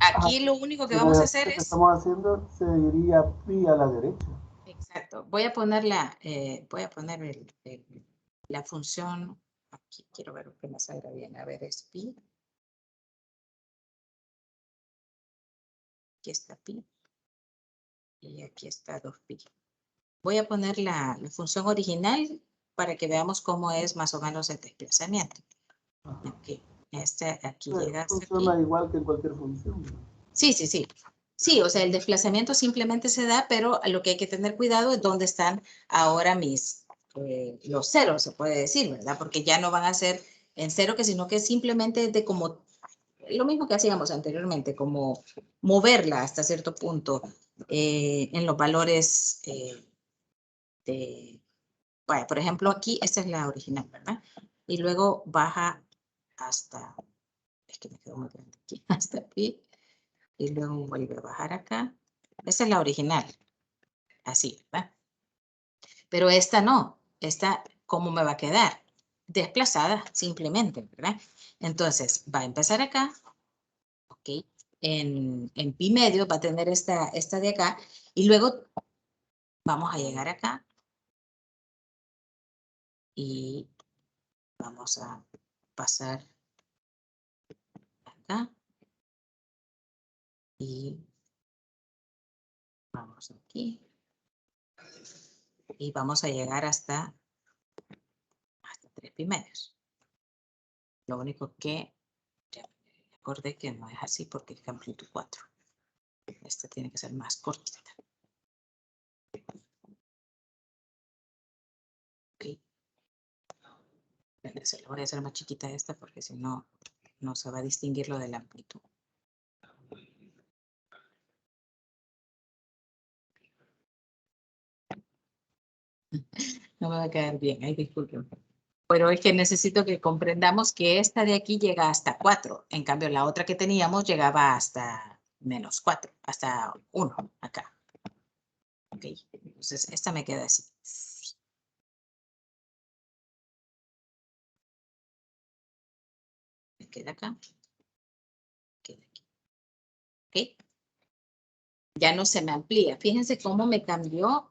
aquí lo único que si vamos a lo hacer que es... estamos haciendo se diría pi a la derecha. Exacto. Voy a poner la función, aquí quiero ver que me salga bien. A ver, es pi. Aquí está pi. Y aquí está 2pi. Voy a poner la función original para que veamos cómo es más o menos el desplazamiento. Okay. Aquí llega hasta Funciona aquí. igual que en cualquier función. Sí, sí, sí. Sí, o sea, el desplazamiento simplemente se da, pero lo que hay que tener cuidado es dónde están ahora los ceros, se puede decir, ¿verdad? Porque ya no van a ser en cero, sino que simplemente de como lo mismo que hacíamos anteriormente, como moverla hasta cierto punto en los valores bueno, por ejemplo, aquí, esta es la original, ¿verdad? Y luego baja hasta, es que me quedó muy grande aquí, hasta aquí. Y luego vuelve a bajar acá. Esta es la original. Así, ¿verdad? Pero esta no. Esta, ¿cómo me va a quedar? Desplazada, simplemente, ¿verdad? Entonces, va a empezar acá. ¿Ok? En pi medio va a tener esta de acá. Y luego vamos a llegar acá. Y vamos a pasar acá. Y vamos aquí. Y vamos a llegar hasta 3 pi medios. Lo único que ya me acordé que no es así porque es amplitud 4. Esta tiene que ser más cortita. Ok. Se lo voy a hacer más chiquita esta porque si no, no se va a distinguir lo de la amplitud. No me va a quedar bien, ay, disculpen. Pero es que necesito que comprendamos que esta de aquí llega hasta 4. En cambio, la otra que teníamos llegaba hasta menos 4, hasta 1 acá. Ok, entonces esta me queda así. Me queda acá. Queda aquí. Ok. Ya no se me amplía. Fíjense cómo me cambió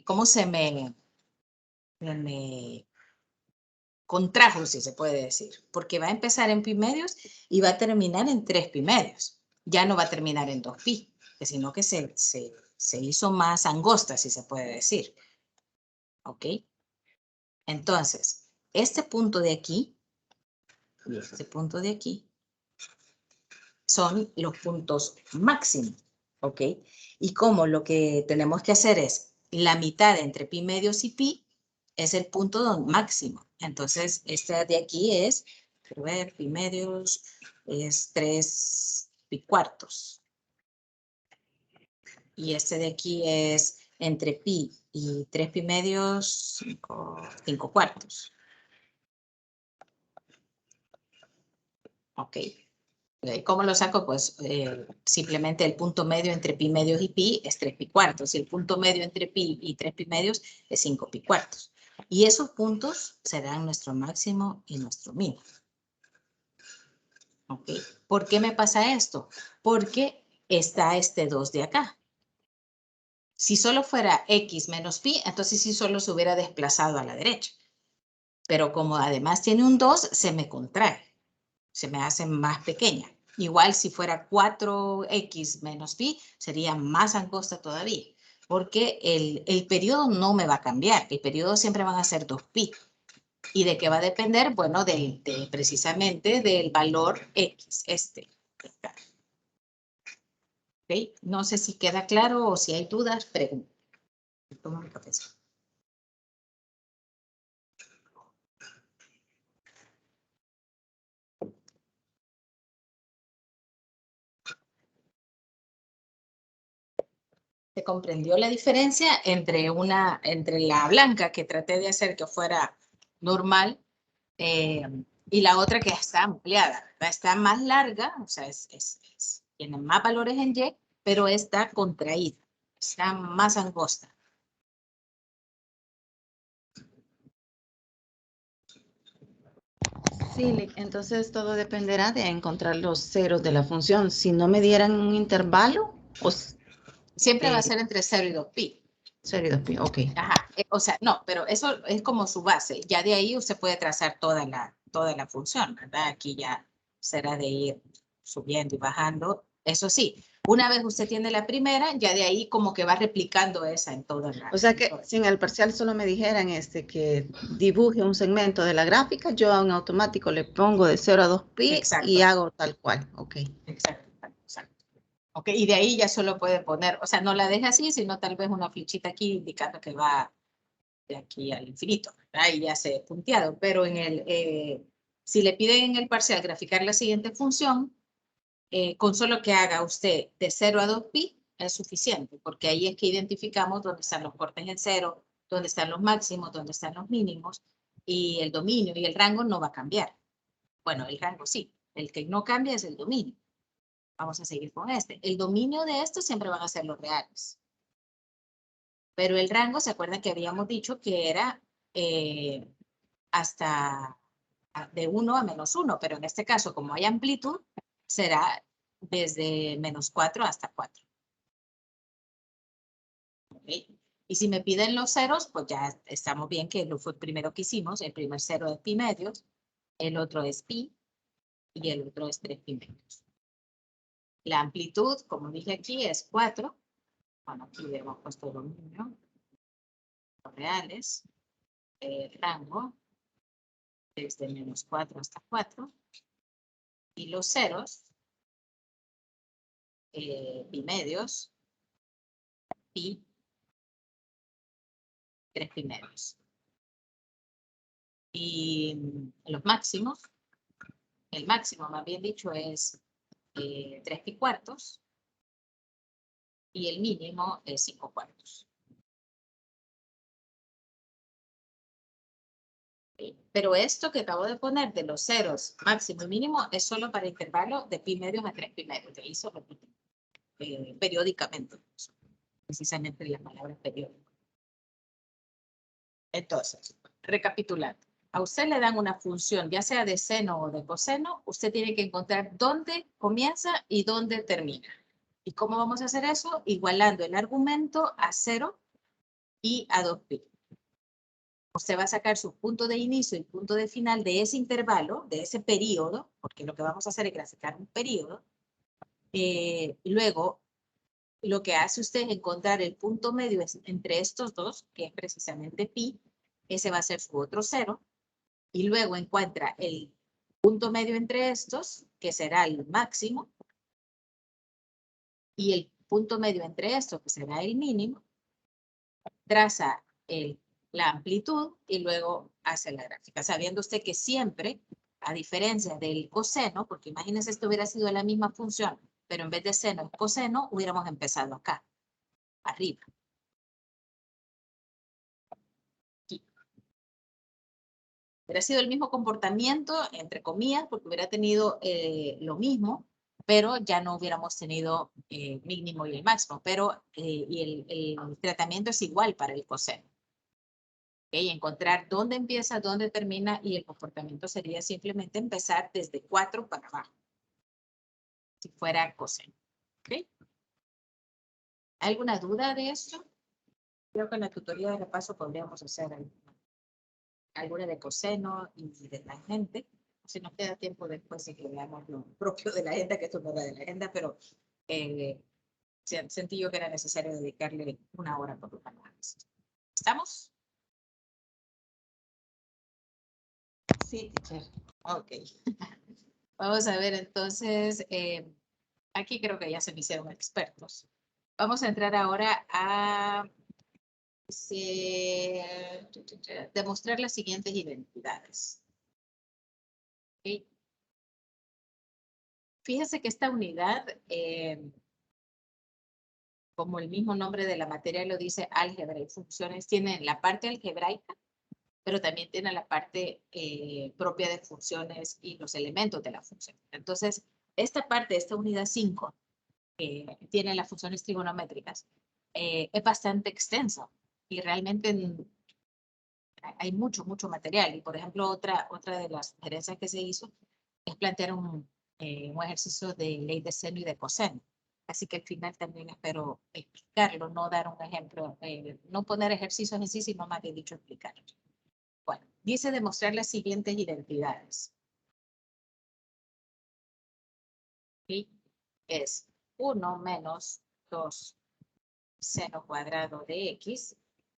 cómo se me contrajo, si se puede decir, porque va a empezar en pi medios y va a terminar en 3 pi medios. Ya no va a terminar en 2 pi, sino que se hizo más angosta, si se puede decir. ¿Ok? Entonces, este punto de aquí y este punto de aquí son los puntos máximos. ¿Ok? Y como lo que tenemos que hacer es la mitad entre pi medios y pi, es el punto máximo. Entonces, esta de aquí es, quiero ver, pi medios es 3 pi cuartos. Y este de aquí es entre pi y 3 pi medios, 5 cuartos. Ok. ¿Cómo lo saco? Pues simplemente el punto medio entre pi medios y pi es 3 pi cuartos. Y el punto medio entre pi y 3 pi medios es 5 pi cuartos. Y esos puntos serán nuestro máximo y nuestro mínimo. ¿Ok? ¿Por qué me pasa esto? Porque está este 2 de acá. Si solo fuera x menos pi, entonces sí solo se hubiera desplazado a la derecha. Pero como además tiene un 2, se me contrae. Se me hace más pequeña. Igual si fuera 4x menos pi, sería más angosta todavía, porque el periodo no me va a cambiar. El periodo siempre van a ser 2pi. ¿Y de qué va a depender? Bueno, precisamente del valor x, ¿Okay? No sé si queda claro o si hay dudas, pregunten. Tomo mi cafecito. ¿Se comprendió la diferencia entre la blanca que traté de hacer que fuera normal y la otra que está ampliada? Está más larga, o sea, tiene más valores en Y, pero está contraída, está más angosta. Sí, entonces todo dependerá de encontrar los ceros de la función. Si no me dieran un intervalo, Siempre va a ser entre 0 y 2pi. 0 y 2pi, ok. Ajá, o sea, no, pero eso es como su base. Ya de ahí usted puede trazar toda la función, ¿verdad? Aquí ya será de ir subiendo y bajando. Eso sí, una vez usted tiene la primera, ya de ahí como que va replicando esa en toda la... O sea que si en el parcial solo me dijeran que dibuje un segmento de la gráfica, yo en automático le pongo de 0 a 2pi Exacto. y hago tal cual, ok. Exacto, exacto. Ok, y de ahí ya solo puede poner, o sea, no la deja así, sino tal vez una flechita aquí indicando que va de aquí al infinito, ¿verdad? Y ya se ha punteado, pero si le piden en el parcial graficar la siguiente función, con solo que haga usted de 0 a 2pi es suficiente, porque ahí es que identificamos dónde están los cortes en cero, dónde están los máximos, dónde están los mínimos, y el dominio y el rango no va a cambiar. Bueno, el rango sí, el que no cambia es el dominio. Vamos a seguir con este. El dominio de esto siempre van a ser los reales. Pero el rango, ¿se acuerdan que habíamos dicho que era hasta de 1 a -1? Pero en este caso, como hay amplitud, será desde -4 hasta 4. ¿Okay? Y si me piden los ceros, pues ya estamos bien que lo fue el primero que hicimos. El primer cero es pi medios, el otro es pi y el otro es 3 pi medios. La amplitud, como dije aquí, es 4. Bueno, aquí hemos puesto dominio. Los reales. El rango desde -4 hasta 4. Y los ceros, pi medios, pi, 3 pi medios. Y los máximos, el máximo más bien dicho es 3 pi cuartos. Y el mínimo es 5 cuartos. Pero esto que acabo de poner de los ceros máximo y mínimo es solo para intervalo de pi medios a 3 pi medios. De ahí se repite periódicamente. Precisamente la palabra periódico. Entonces, recapitulando. A usted le dan una función, ya sea de seno o de coseno, usted tiene que encontrar dónde comienza y dónde termina. ¿Y cómo vamos a hacer eso? Igualando el argumento a 0 y a 2pi. Usted va a sacar su punto de inicio y punto de final de ese intervalo, de ese periodo, porque lo que vamos a hacer es graficar un periodo. Luego, lo que hace usted es encontrar el punto medio entre estos dos, que es precisamente pi. Ese va a ser su otro cero. Y luego encuentra el punto medio entre estos, que será el máximo. Y el punto medio entre estos, que será el mínimo. Traza la amplitud y luego hace la gráfica, sabiendo usted que siempre, a diferencia del coseno, porque imagínense esto hubiera sido la misma función, pero en vez de seno es coseno, hubiéramos empezado acá, arriba. Aquí. Hubiera sido el mismo comportamiento, entre comillas, porque hubiera tenido lo mismo, pero ya no hubiéramos tenido mínimo y el máximo, pero y el tratamiento es igual para el coseno. Okay, encontrar dónde empieza, dónde termina, y el comportamiento sería simplemente empezar desde 4 para abajo, si fuera coseno. ¿Okay? ¿Alguna duda de esto? Creo que en la tutoría de repaso podríamos hacer alguna de coseno y de tangente. Si nos queda tiempo después de que veamos lo propio de la agenda, que esto no era de la agenda, pero sentí yo que era necesario dedicarle una hora por lo menos. ¿Estamos? Sí, teacher. Ok. Vamos a ver entonces, aquí creo que ya se me hicieron expertos. Vamos a entrar ahora a demostrar las siguientes identidades. ¿Okay? Fíjese que esta unidad, como el mismo nombre de la materia lo dice, álgebra y funciones, tiene la parte algebraica, pero también tiene la parte propia de funciones y los elementos de la función. Entonces, esta parte, esta unidad 5, que tiene las funciones trigonométricas, es bastante extensa y realmente hay mucho material. Y, por ejemplo, otra de las sugerencias que se hizo es plantear un ejercicio de ley de seno y de coseno. Así que al final también espero explicarlo, no dar un ejemplo, no poner ejercicios en sí, sino más bien dicho explicarlo. Bueno, dice demostrar las siguientes identidades. ¿Sí? Es 1 menos 2 seno cuadrado de x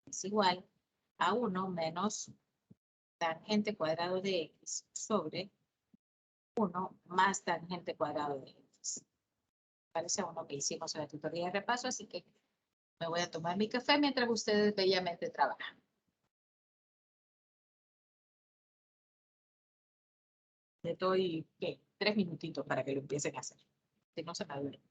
es igual a 1 menos tangente cuadrado de x sobre 1 más tangente cuadrado de x. Parece uno que hicimos en la tutoría de repaso, así que me voy a tomar mi café mientras ustedes bellamente trabajan. Le doy, ¿qué? 3 minutitos para que lo empiecen a hacer. Si no se me duele.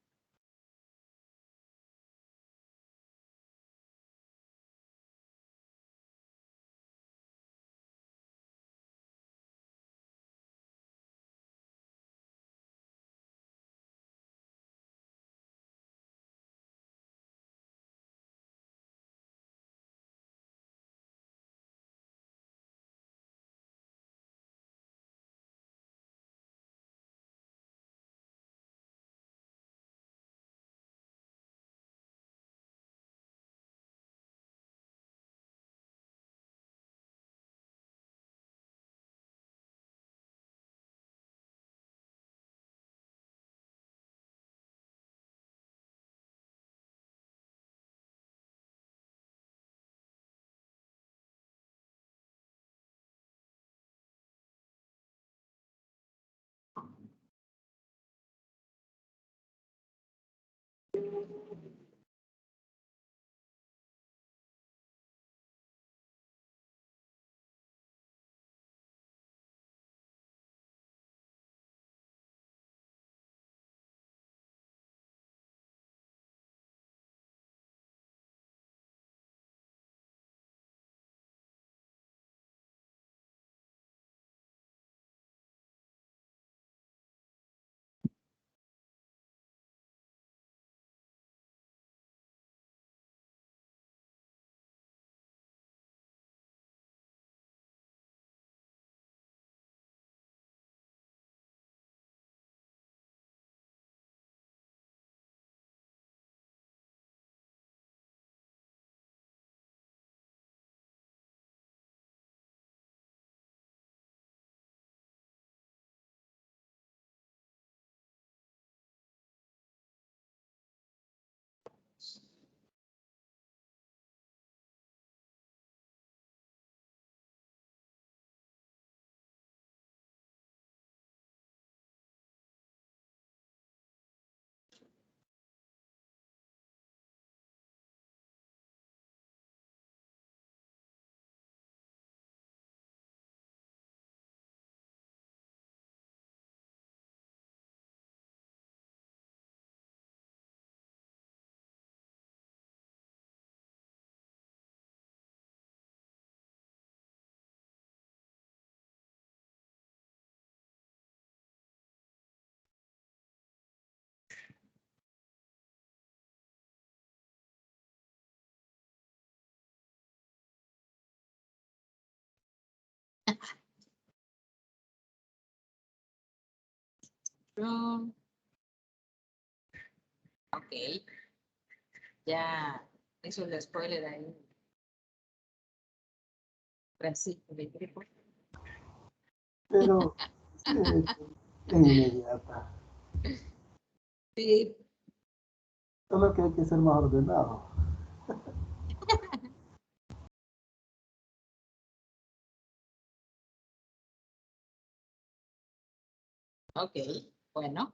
Ok. Ya hizo el spoiler ahí. Francisco de Gripo. Pero sí, es inmediata. Sí. Solo que hay que ser más ordenado. Ok, bueno.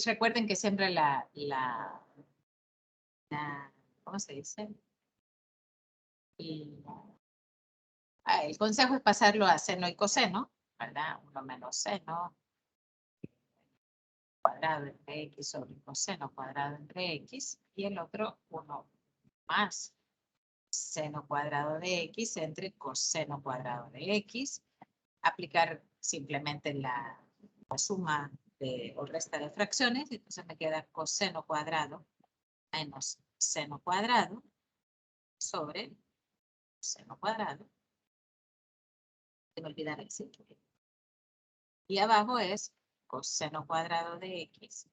Recuerden que siempre ¿cómo se dice? El consejo es pasarlo a seno y coseno, ¿verdad? 1 menos seno cuadrado entre x sobre coseno cuadrado entre x, y el otro 1 más seno cuadrado de x entre coseno cuadrado de x. Aplicar simplemente la suma o resta de fracciones, entonces me queda coseno cuadrado menos seno cuadrado sobre seno cuadrado. Se me olvidar el signo. Y abajo es coseno cuadrado de x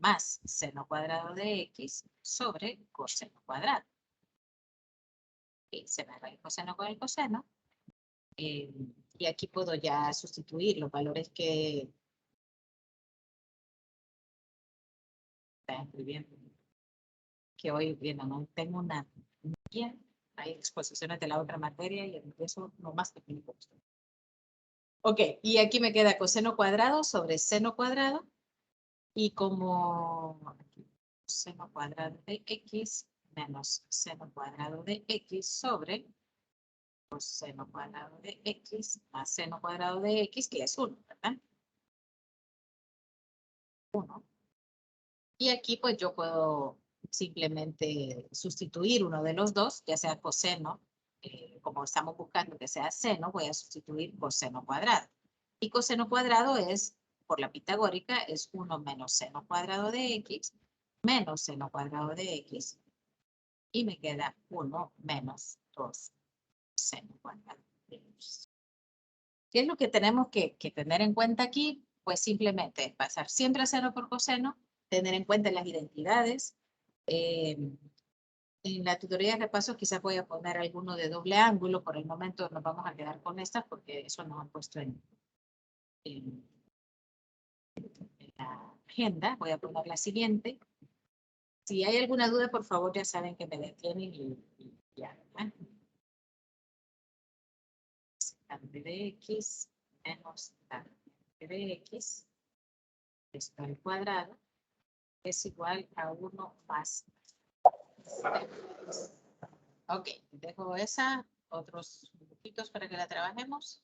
más seno cuadrado de x sobre coseno cuadrado. Y se me va el coseno con el coseno. Y aquí puedo ya sustituir los valores que está escribiendo. Que hoy, bien, no tengo una guía. Hay exposiciones de la otra materia y empiezo lo más técnico. Ok, y aquí me queda coseno cuadrado sobre seno cuadrado. Y como seno cuadrado de x menos seno cuadrado de x sobre coseno cuadrado de x más seno cuadrado de x, que es 1, ¿verdad? 1. Y aquí pues yo puedo simplemente sustituir uno de los dos, ya sea coseno, como estamos buscando que sea seno, voy a sustituir coseno cuadrado. Y coseno cuadrado es, por la pitagórica, es 1 menos seno cuadrado de x menos seno cuadrado de x. Y me queda 1 menos 2 seno cuadrado de x. ¿Qué es lo que tenemos que tener en cuenta aquí? Pues simplemente pasar siempre a seno por coseno, tener en cuenta las identidades. En la tutoría de repaso quizás voy a poner alguno de doble ángulo. Por el momento nos vamos a quedar con estas porque eso nos han puesto en la agenda. Voy a poner la siguiente. Si hay alguna duda, por favor, ya saben que me detienen y ya, ¿verdad? Tangente de x menos tangente de x, esto al cuadrado, es igual a 1 más. Ok, dejo esa, otros poquitos para que la trabajemos.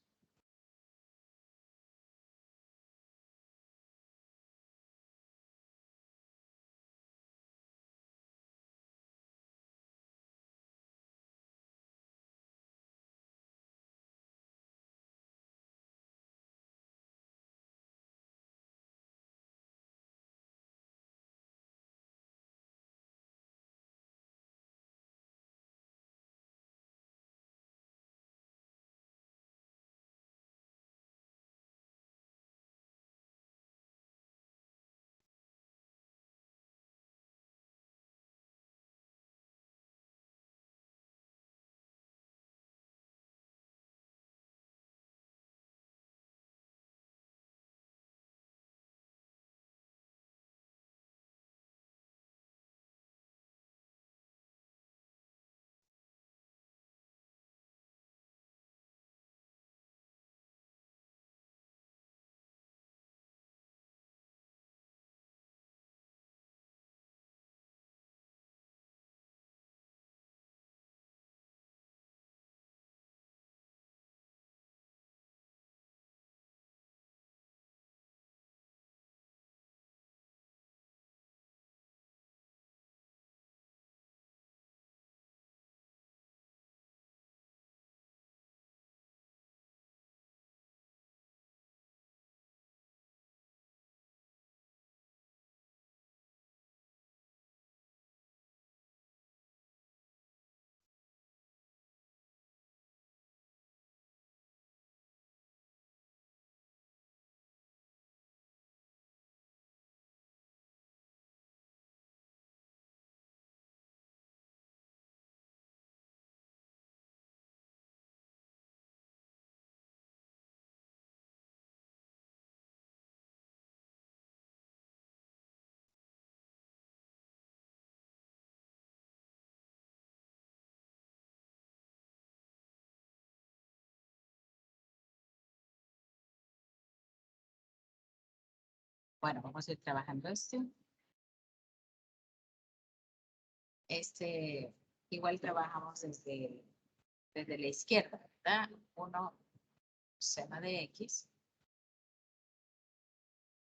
Bueno, vamos a ir trabajando esto. Igual trabajamos desde la izquierda, ¿verdad? 1 seno de x.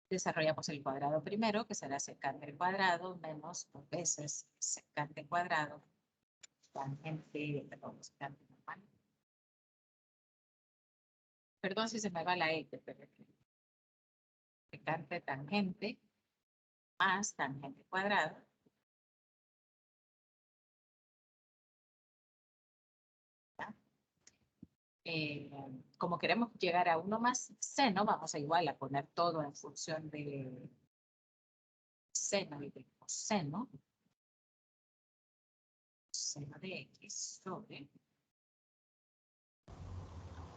Desarrollamos el cuadrado primero, que será secante al cuadrado, menos 2 veces secante cuadrado, tangente, perdón, secante normal. Perdón si se me va la X, pero secante tangente más tangente cuadrado. Como queremos llegar a 1 más seno, vamos a igual a poner todo en función de seno y de coseno. Seno de x sobre.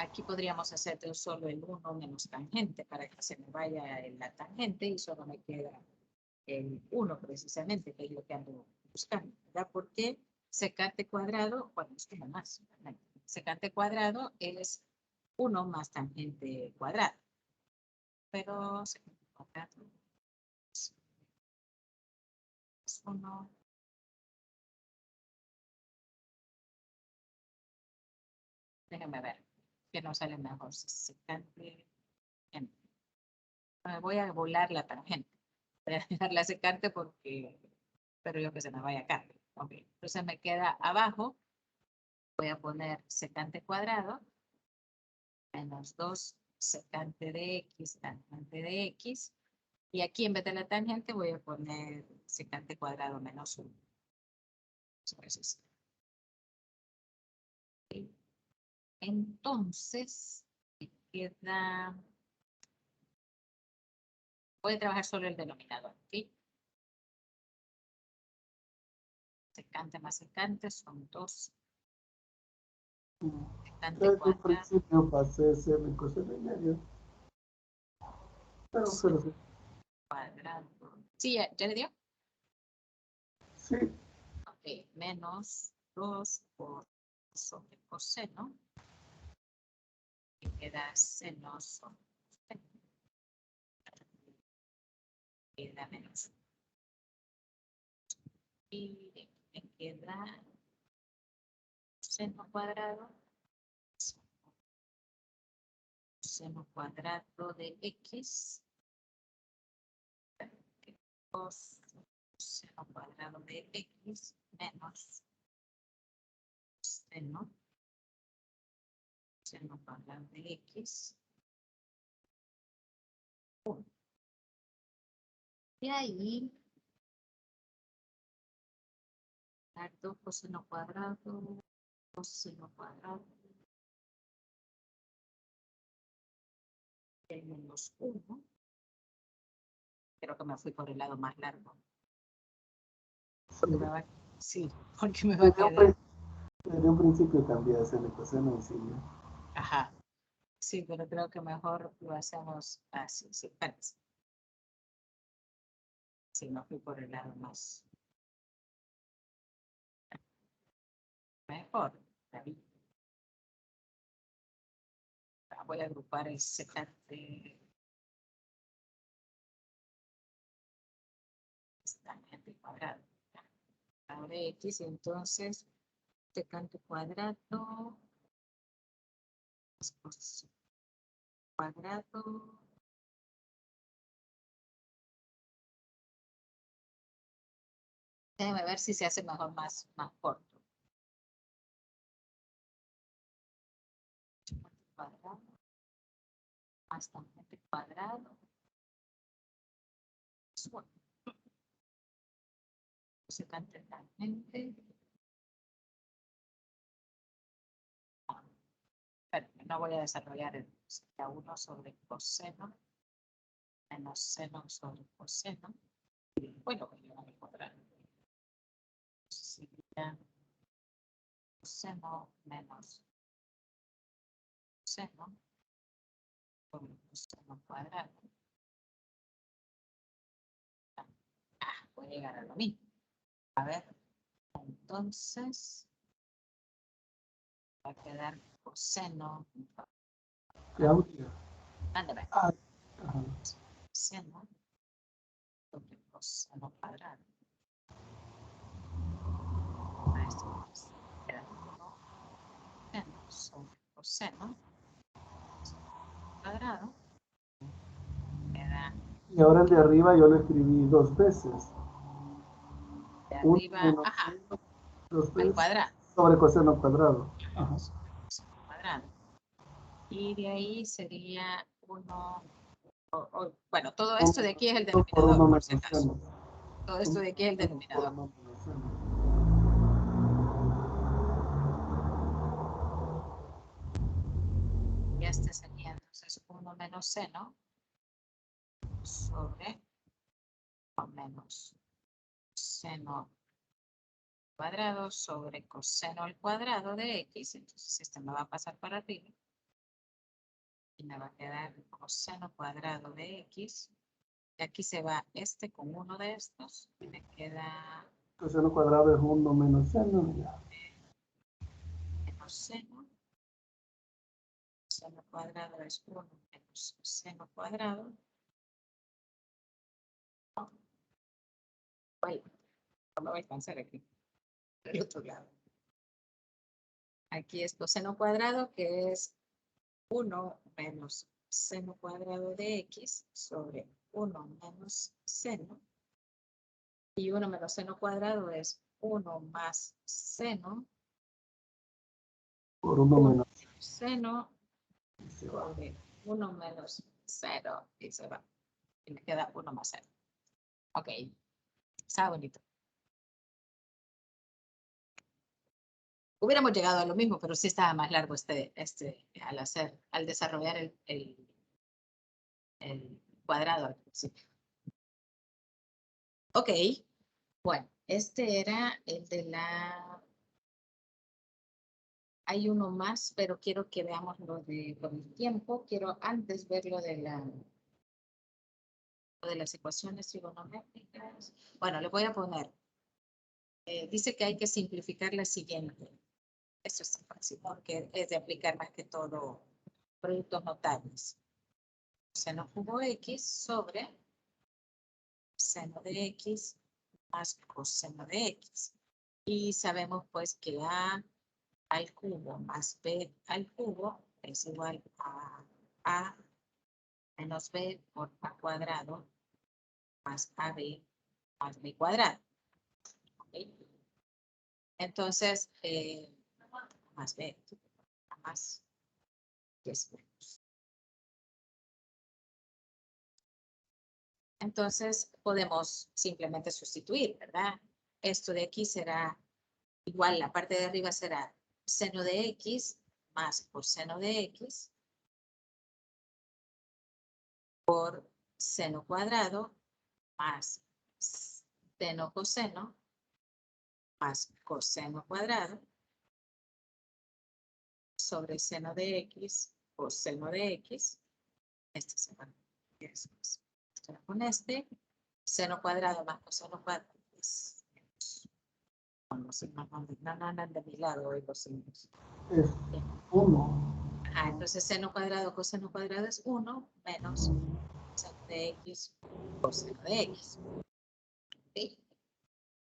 Aquí podríamos hacer solo el 1 menos tangente para que se me vaya la tangente y solo me queda el 1 precisamente, que es lo que ando buscando, ¿verdad? Porque secante cuadrado, bueno, es como más, ¿verdad? Secante cuadrado es 1 más tangente cuadrado. Pero secante cuadrado es 1. Déjenme ver, que no sale mejor. Secante. Me voy a volar la tangente. Voy a dejar la secante porque, pero yo que se me vaya acá. Ok, entonces me queda abajo. Voy a poner secante cuadrado menos 2 secante de x, tangente de x. Y aquí en vez de la tangente voy a poner secante cuadrado menos 1. Entonces, me queda... Voy a trabajar solo el denominador, ¿ok? Secante más secante son 2. Secante Desde un cuadrado. principio pasé seno y coseno y medio. Pero sí. Cuadrado. Sí, ¿ya le dio? Sí. Ok, menos 2 por sobre coseno. Y queda seno sobre coseno. Queda menos. Y me queda seno cuadrado. Seno cuadrado de x. 2 seno cuadrado de x menos seno cuadrado de x. 1. Y ahí, 2 coseno cuadrado, coseno cuadrado, el menos 1. Creo que me fui por el lado más largo. Sí, porque me va a quedar. Desde un principio cambié a seno y coseno y sigue. Ajá. Sí, pero creo que mejor lo hacemos así. Sí, parece. Sí, me fui por el lado más. Mejor. David. Voy a agrupar el secante. Tangente cuadrado. Ahora x, entonces, secante cuadrado. Cuadrado. Déjame ver si se hace mejor más corto. Cuadrado. Más tangente cuadrado. Secante tangente. Pero no voy a desarrollar el 1 sobre coseno menos seno sobre coseno. Y después lo voy a encontrar. Sería coseno menos seno sobre coseno cuadrado. Voy a llegar a lo mismo. A ver, entonces va a quedar coseno. Claudia. Ándale. Ajá. Coseno sobre coseno cuadrado. Esto queda 1 seno sobre coseno cuadrado. Queda Y ahora el de arriba yo lo escribí 2 veces. de 1 arriba, menos ajá, 2 al veces cuadrado. sobre coseno cuadrado. Ajá. Cuadrado. Y de ahí sería 1 Bueno, todo esto de aquí es el Por denominador, uno por si menos acaso. seno. Todo esto de aquí es el Por denominador. uno menos seno. Ya está saliendo. Entonces, 1 menos seno sobre 1 menos seno cuadrado sobre coseno al cuadrado de x. Entonces, este me va a pasar para arriba. Y me va a quedar coseno cuadrado de x. Y aquí se va este con uno de estos. Y me queda Coseno cuadrado es 1 menos seno. Ya. menos seno. Seno cuadrado es 1 menos seno cuadrado. Bueno, no me va a alcanzar aquí. Del otro lado. Aquí es coseno cuadrado, que es 1 menos seno cuadrado de x sobre 1 menos seno. Y 1 menos seno cuadrado es 1 más seno. Por 1 menos Seno se va. sobre 1 menos 0 y se va. Y me queda 1 más 0. Ok. Está bonito. Hubiéramos llegado a lo mismo, pero sí estaba más largo al desarrollar el cuadrado al principio. Ok. Bueno, este era el de la... Hay uno más, pero quiero que veamos lo de con el tiempo. Quiero antes ver lo de las ecuaciones trigonométricas. Bueno, le voy a poner. Dice que hay que simplificar la siguiente. Esto está fácil, porque es de aplicar más que todo productos notables. Seno cubo x sobre seno de x más coseno de x. Y sabemos pues que a al cubo más b al cubo es igual a menos b por a cuadrado más ab más b cuadrado. ¿Okay? Entonces, más b más 10 menos. Entonces, podemos simplemente sustituir, ¿verdad? Esto de aquí será igual, la parte de arriba será seno de x más coseno de x por seno cuadrado más seno coseno más coseno cuadrado sobre seno de x por seno de x. Este se va con este. Seno cuadrado más coseno cuadrado. No andan de mi lado hoy los signos. Es 1. Entonces seno cuadrado coseno cuadrado es 1 menos seno de x coseno de x. ¿Okay?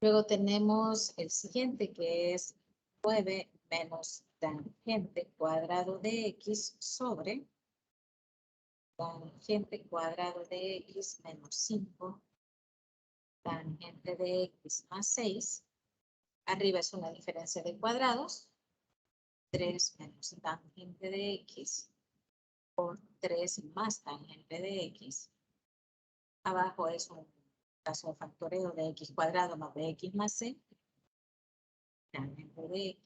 Luego tenemos el siguiente que es 9 menos tangente cuadrado de x sobre tangente cuadrado de x menos 5 tangente de x más 6. Arriba es una diferencia de cuadrados. 3 menos tangente de x por 3 más tangente de x. Abajo es un caso de factoreo de x cuadrado más de x más c. Tangente de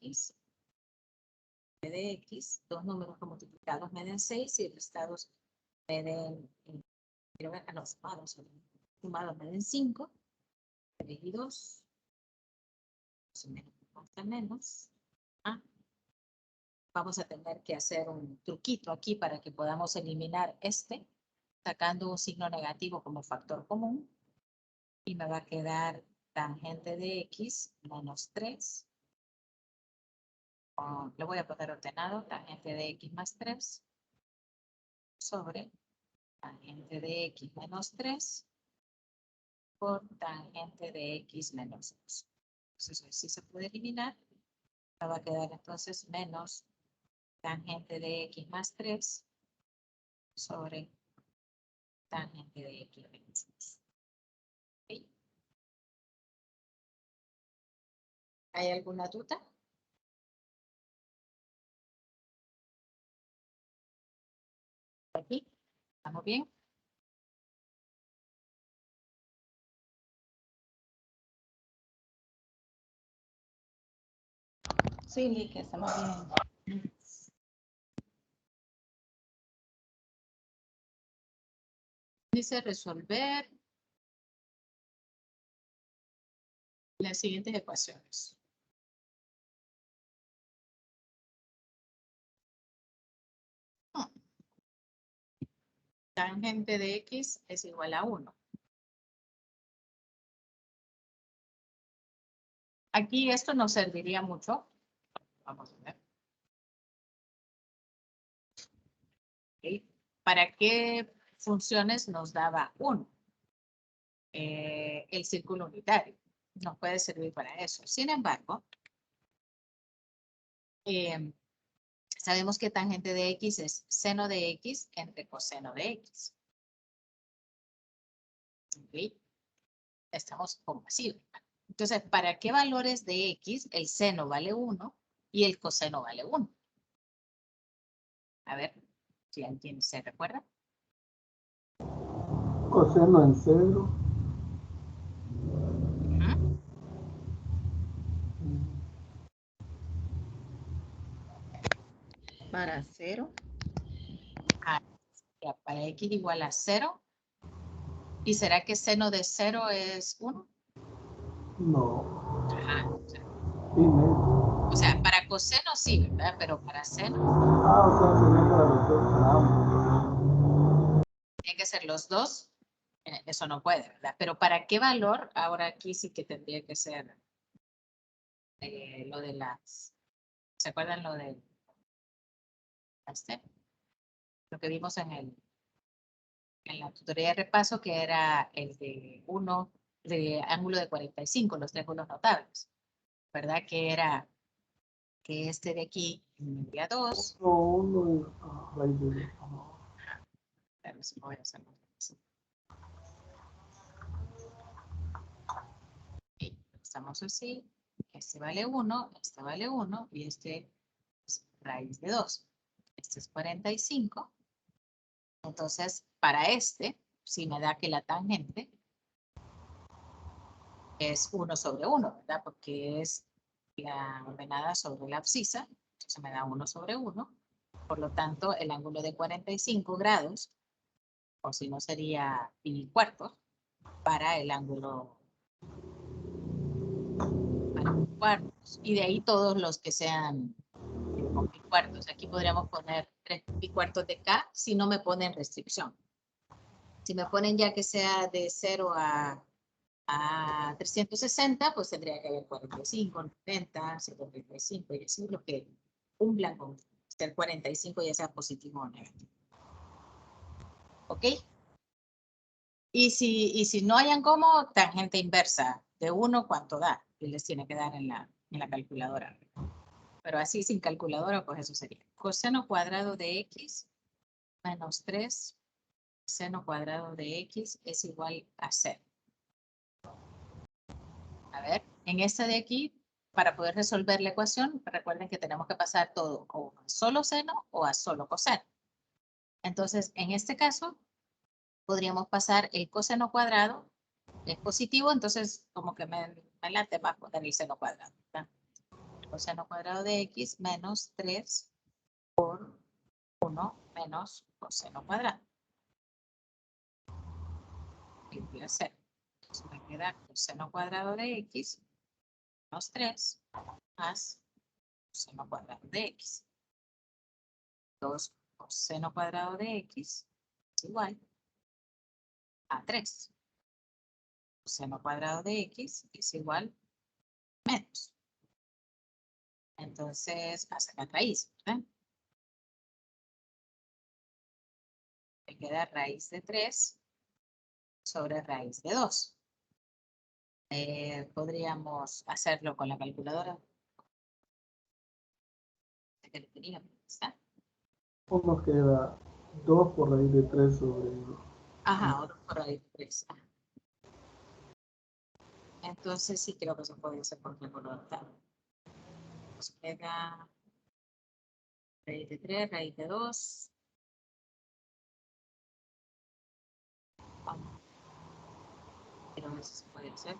x, dos números que multiplicados me den 6 y restados me den, sumados me den 5. 3 y 2. Menos. Vamos a tener que hacer un truquito aquí para que podamos eliminar este, sacando un signo negativo como factor común. Y me va a quedar tangente de x menos 3. Le voy a poner ordenado, tangente de x más 3 sobre tangente de x menos 3 por tangente de x menos 2. Entonces, si se puede eliminar, me va a quedar entonces menos tangente de x más 3 sobre tangente de x menos 2. ¿Okay? ¿Hay alguna duda? Aquí, ¿estamos bien? Sí, Lick, estamos bien. Dice resolver las siguientes ecuaciones. Tangente de X es igual a 1. Aquí esto nos serviría mucho. Vamos a ver. ¿Okay? ¿Para qué funciones nos daba 1? El círculo unitario nos puede servir para eso. Sin embargo, sabemos que tangente de X es seno de X entre coseno de X. ¿Okay? Estamos como así, ¿verdad? Entonces, ¿para qué valores de X el seno vale 1 y el coseno vale 1? A ver, si alguien se recuerda. Coseno en 0. Para 0. Ya, para X igual a 0. ¿Y será que seno de 0 es 1? No. Ajá. Y medio. O sea, para coseno sí, ¿verdad? Pero para seno O sea, sería para los dos, para ambos. tiene que ser los dos. Eso no puede, ¿verdad? Pero ¿para qué valor? Ahora aquí sí que tendría que ser lo de las... ¿Se acuerdan lo de lo que vimos en la tutoría de repaso, que era el de 1 de ángulo de 45, los triángulos notables, ¿verdad? Que era que este de aquí medía 2. Uno y raíz de 2. A ver si voy a hacerlo así. Ok, estamos así. Este vale 1, este vale 1 y este es raíz de 2. Este es 45. Entonces, para este, si me da que la tangente es 1 sobre 1, ¿verdad? Porque es la ordenada sobre la abscisa. Entonces me da 1 sobre 1. Por lo tanto, el ángulo de 45 grados, o si no sería pi cuartos, para el ángulo para cuartos. Y de ahí todos los que sean con pi cuartos. Aquí podríamos poner 3 pi cuartos de K si no me ponen restricción. Si me ponen ya que sea de 0 a 360, pues tendría que haber 45, 90, 55 y así lo que cumplan con el 45 ya sea positivo o negativo. ¿Ok? Y si no hayan como, tangente inversa de 1, ¿cuánto da? Y les tiene que dar en la calculadora. Pero así sin calculadora, pues eso sería. Coseno cuadrado de X menos 3 seno cuadrado de X es igual a 0. A ver, en esta de aquí, para poder resolver la ecuación, recuerden que tenemos que pasar todo o a solo seno o a solo coseno. Entonces, en este caso, podríamos pasar el coseno cuadrado, es positivo, entonces como que me late más poner el seno cuadrado, ¿verdad? Coseno cuadrado de X menos 3 por 1 menos coseno cuadrado. Igual a 0. Entonces me queda coseno cuadrado de X menos 3 más coseno cuadrado de X. 2 coseno cuadrado de X es igual a 3. Coseno cuadrado de X es igual a menos. Entonces, a sacar raíz, ¿verdad? Me queda raíz de 3 sobre raíz de 2. Podríamos hacerlo con la calculadora. Nos queda 2 por raíz de 3 sobre... Ajá, 2 por raíz de 3. Ajá. Entonces sí creo que se puede hacer por calculadora. Nos queda raíz de 3, raíz de 2. Pero a ver si se puede hacer.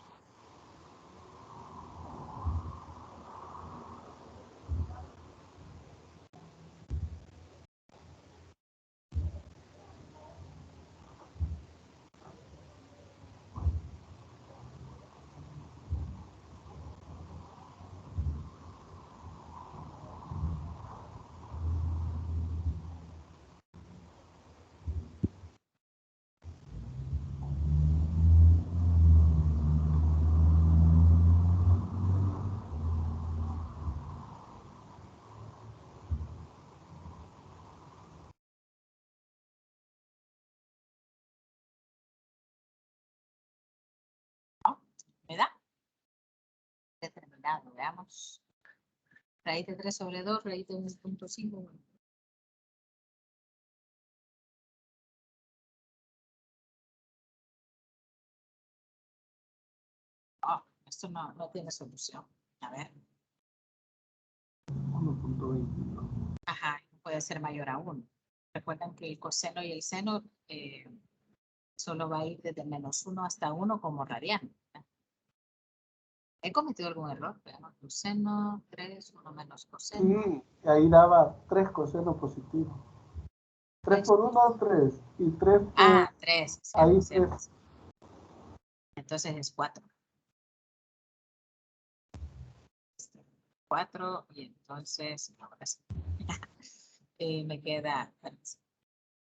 determinado. Veamos. Raíz de 3 sobre 2, raíz de 1.5. Oh, esto no tiene solución. A ver. 1.22. Ajá, puede ser mayor a 1. Recuerden que el coseno y el seno solo va a ir desde -1 hasta 1 como radiano. ¿He cometido algún error? Veamos, coseno, 3, 1 menos coseno. Sí, ahí daba 3 cosenos positivos. 3 por 1, 3. Y 3 por... Ah, 3. ahí Cierto. 3. Entonces es 4. 4 y entonces, ahora sí. Me queda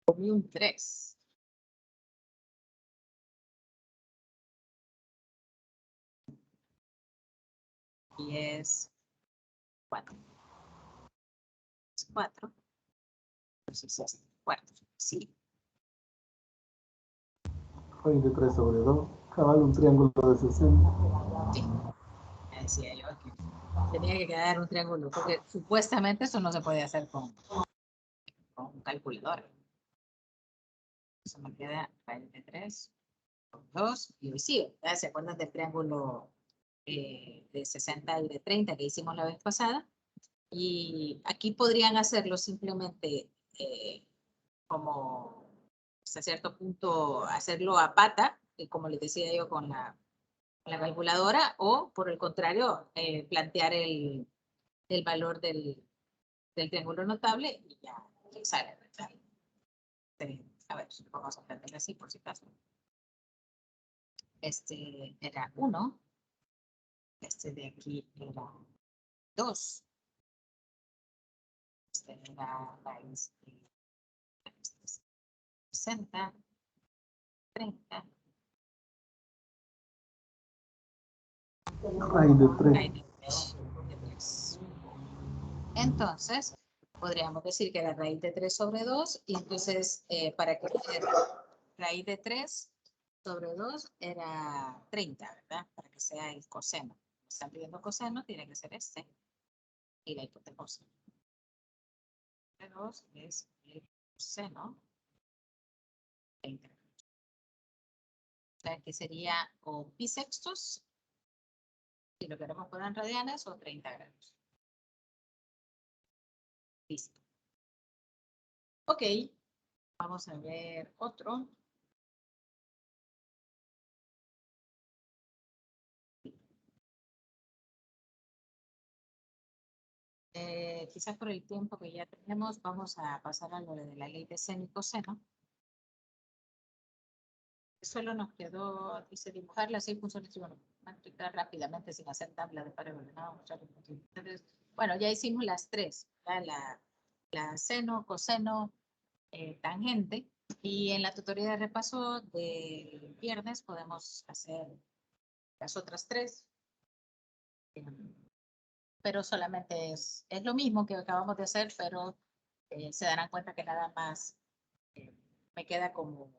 un 3. Y es 4. Es 4. Entonces es cuarto. Sí. Raíz de 3 sobre 2. Cabal un triángulo de 60. Sí. Me decía yo que tenía que quedar un triángulo, porque supuestamente eso no se puede hacer con un calculador. Eso me queda raíz de 3 por 2 y hoy sí, ¿verdad? ¿Se acuerdan del triángulo de 60 y de 30 que hicimos la vez pasada? Y aquí podrían hacerlo simplemente como hasta cierto punto hacerlo a pata, como les decía yo con la calculadora, o por el contrario, plantear el valor del triángulo notable y ya sale, ¿verdad? A ver, vamos a plantear así por si acaso. Este era 1, este de aquí era 2, este era raíz de 60, 30, Raíz de 3. raíz de 3. Entonces, podríamos decir que la raíz de 3 sobre 2, y entonces, para que raíz de 3 sobre 2 era 30, ¿verdad? Para que sea el coseno. Están pidiendo coseno, tiene que ser este. Y la hipotenusa. 2 es el coseno 30. O sea, que sería o pi sextos, si lo queremos poner en radianes, o 30 grados. Listo. Ok, vamos a ver otro. Quizás por el tiempo que ya tenemos, vamos a pasar a lo de la ley de seno y coseno. Solo nos quedó, dice, dibujar las 6 funciones trigonométricas rápidamente sin hacer tabla de par ordenado. Entonces, bueno, ya hicimos las 3, la seno, coseno, tangente, y en la tutoría de repaso del viernes podemos hacer las otras 3, pero solamente es lo mismo que acabamos de hacer, pero se darán cuenta que nada más me queda como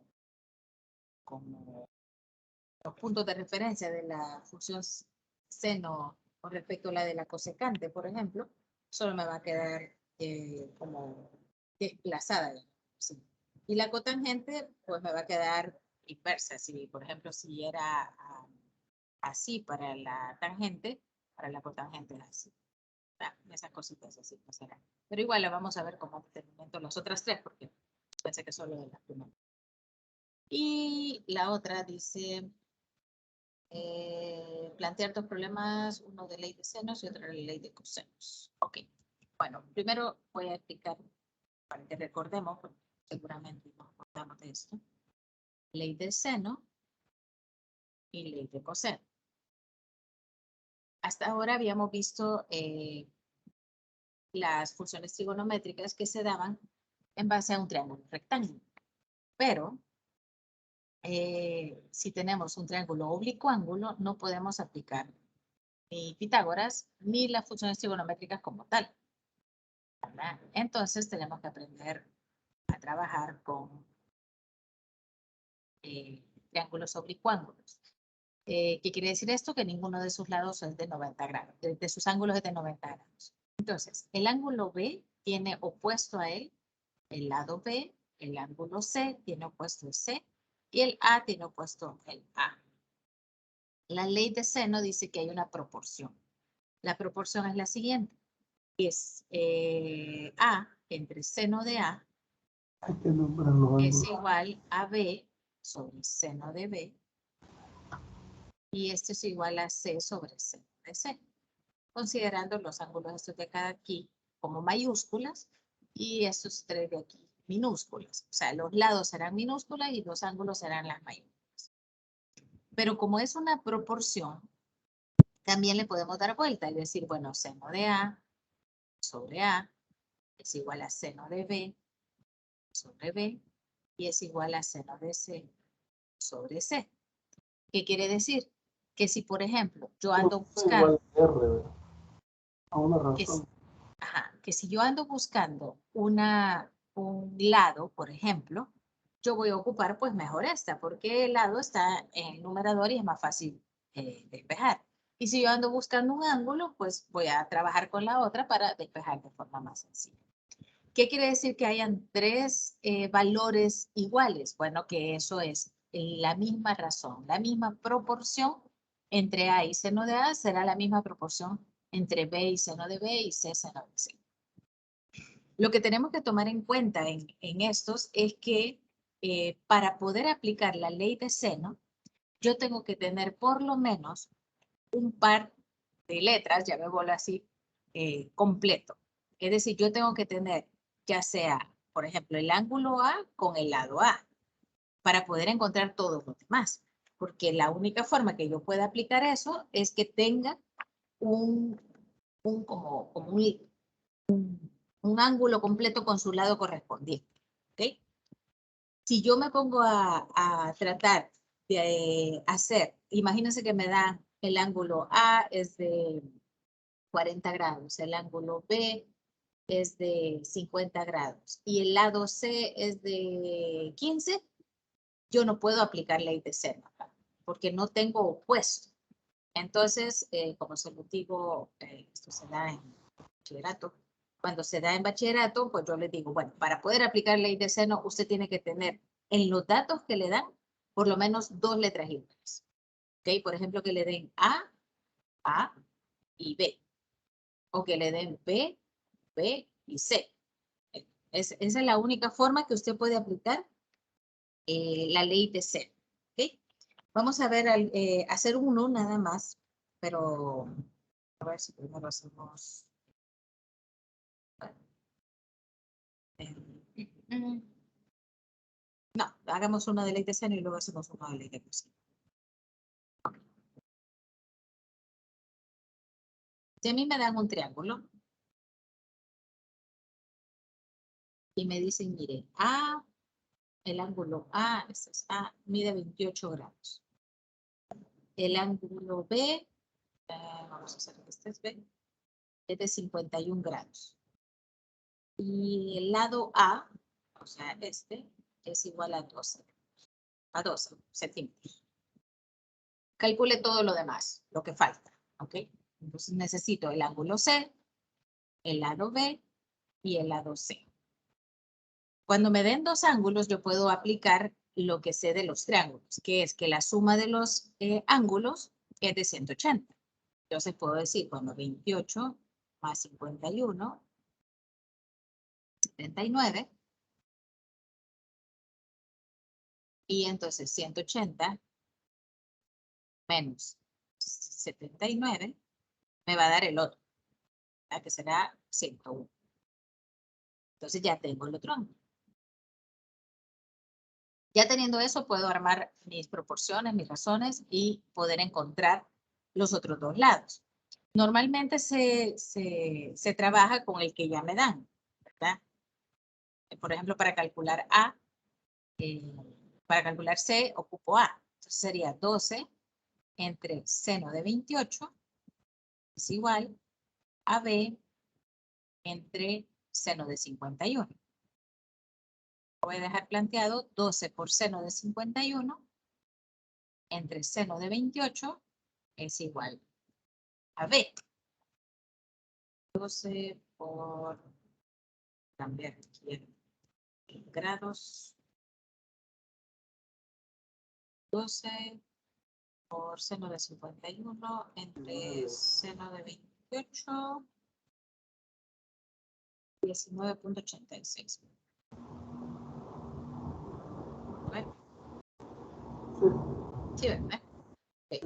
los puntos de referencia de la función seno con respecto a la de la cosecante, por ejemplo, solo me va a quedar como desplazada. ¿Sí? Y la cotangente, pues me va a quedar inversa. Si, por ejemplo, si era así para la tangente, para la cotangente es así. Esas cositas así no serán. Pero igual la vamos a ver como determinante las otras 3, porque pensé que solo de las primeras. Y la otra dice plantear 2 problemas, uno de ley de senos y otro de ley de cosenos. Ok, bueno, primero voy a explicar para que recordemos, porque seguramente nos acordamos de esto. Ley de seno y ley de coseno. Hasta ahora habíamos visto las funciones trigonométricas que se daban en base a un triángulo rectángulo. Pero si tenemos un triángulo oblicuángulo, no podemos aplicar ni Pitágoras ni las funciones trigonométricas como tal, ¿verdad? Entonces tenemos que aprender a trabajar con triángulos oblicuángulos. ¿Qué quiere decir esto? Que ninguno de sus lados es de 90 grados, de sus ángulos es de 90 grados. Entonces, el ángulo B tiene opuesto a él el lado B, el ángulo C tiene opuesto el C y el A tiene opuesto el A. La ley de seno dice que hay una proporción. La proporción es la siguiente. Es A entre seno de A Hay que nombrar los es ángulos. igual a B sobre seno de B. Y esto es igual a C sobre seno de C. Considerando los ángulos estos de acá aquí como mayúsculas y estos tres de aquí minúsculas. O sea, los lados serán minúsculas y los ángulos serán las mayúsculas. Pero como es una proporción, también le podemos dar vuelta y decir, bueno, seno de A sobre A es igual a seno de B sobre B y es igual a seno de C sobre C. ¿Qué quiere decir? Que si, por ejemplo, yo ando buscando... Igual R, ¿verdad? A una Que si, razón. que si yo ando buscando un lado, por ejemplo, yo voy a ocupar pues mejor esta, porque el lado está en el numerador y es más fácil despejar. Y si yo ando buscando un ángulo, pues voy a trabajar con la otra para despejar de forma más sencilla. ¿Qué quiere decir que hayan tres valores iguales? Bueno, que eso es la misma razón, la misma proporción entre A y seno de A será la misma proporción entre B y seno de B y C seno de C. Lo que tenemos que tomar en cuenta en estos es que para poder aplicar la ley de seno, yo tengo que tener por lo menos un par de letras, llamémoslo así, completo. Es decir, yo tengo que tener ya sea, por ejemplo, el ángulo A con el lado A para poder encontrar todos los demás. Porque la única forma que yo pueda aplicar eso es que tenga como un ángulo completo con su lado correspondiente. ¿Okay? Si yo me pongo a tratar de hacer, imagínense que me dan el ángulo A es de 40 grados, el ángulo B es de 50 grados y el lado C es de 15, yo no puedo aplicar ley de seno porque no tengo opuesto. Entonces, como se lo digo, esto se da en bachillerato. Cuando se da en bachillerato, pues yo les digo, bueno, para poder aplicar ley de seno, usted tiene que tener en los datos que le dan, por lo menos dos letras iguales. ¿Ok? Por ejemplo, que le den A y B. O que le den B, B y C. Esa es la única forma que usted puede aplicar la ley de seno. ¿Ok? Vamos a ver, hacer uno nada más, pero a ver si primero hacemos... No, hagamos una de ley de seno y luego hacemos una de ley de coseno. Si a mí me dan un triángulo y me dicen, mire, el ángulo A, este es A, mide 28 grados. El ángulo B, vamos a hacer que este es B, es de 51 grados. Y el lado A, o sea, este, es igual a 12 centímetros. Calcule todo lo demás, lo que falta, ¿ok? Entonces necesito el ángulo C, el lado B y el lado C. Cuando me den dos ángulos, yo puedo aplicar lo que sé de los triángulos, que es que la suma de los ángulos es de 180. Entonces puedo decir, bueno, 28 más 51, 79. Y entonces 180 menos 79 me va a dar el otro, que será 101. Entonces ya tengo el otro ángulo. Ya teniendo eso, puedo armar mis proporciones, mis razones y poder encontrar los otros dos lados. Normalmente se trabaja con el que ya me dan, ¿verdad? Por ejemplo, para calcular A, para calcular C, ocupo A. Entonces sería 12 entre seno de 28 es igual a B entre seno de 51. Voy a dejar planteado 12 por seno de 51 entre seno de 28 es igual a B. 12 por cambiar aquí en grados. 12 por seno de 51 entre seno de 28. 19.86. Sí, ¿verdad? Sí.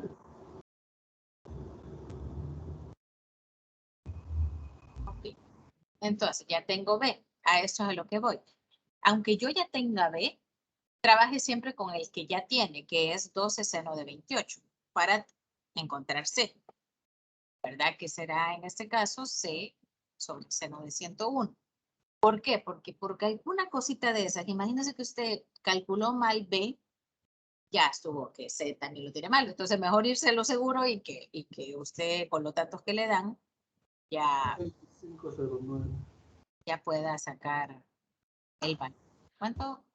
Ok. Entonces, ya tengo B. A eso es a lo que voy. Aunque yo ya tenga B, trabaje siempre con el que ya tiene, que es 12 seno de 28, para encontrar C. ¿Verdad? Que será en este caso C sobre seno de 101. ¿Por qué? Porque alguna cosita de esas, imagínese que usted calculó mal B, ya estuvo que C también lo tiene mal. Entonces, mejor irse a lo seguro y que usted, con los datos que le dan, ya 2509. ya pueda sacar el valor. ¿Cuánto?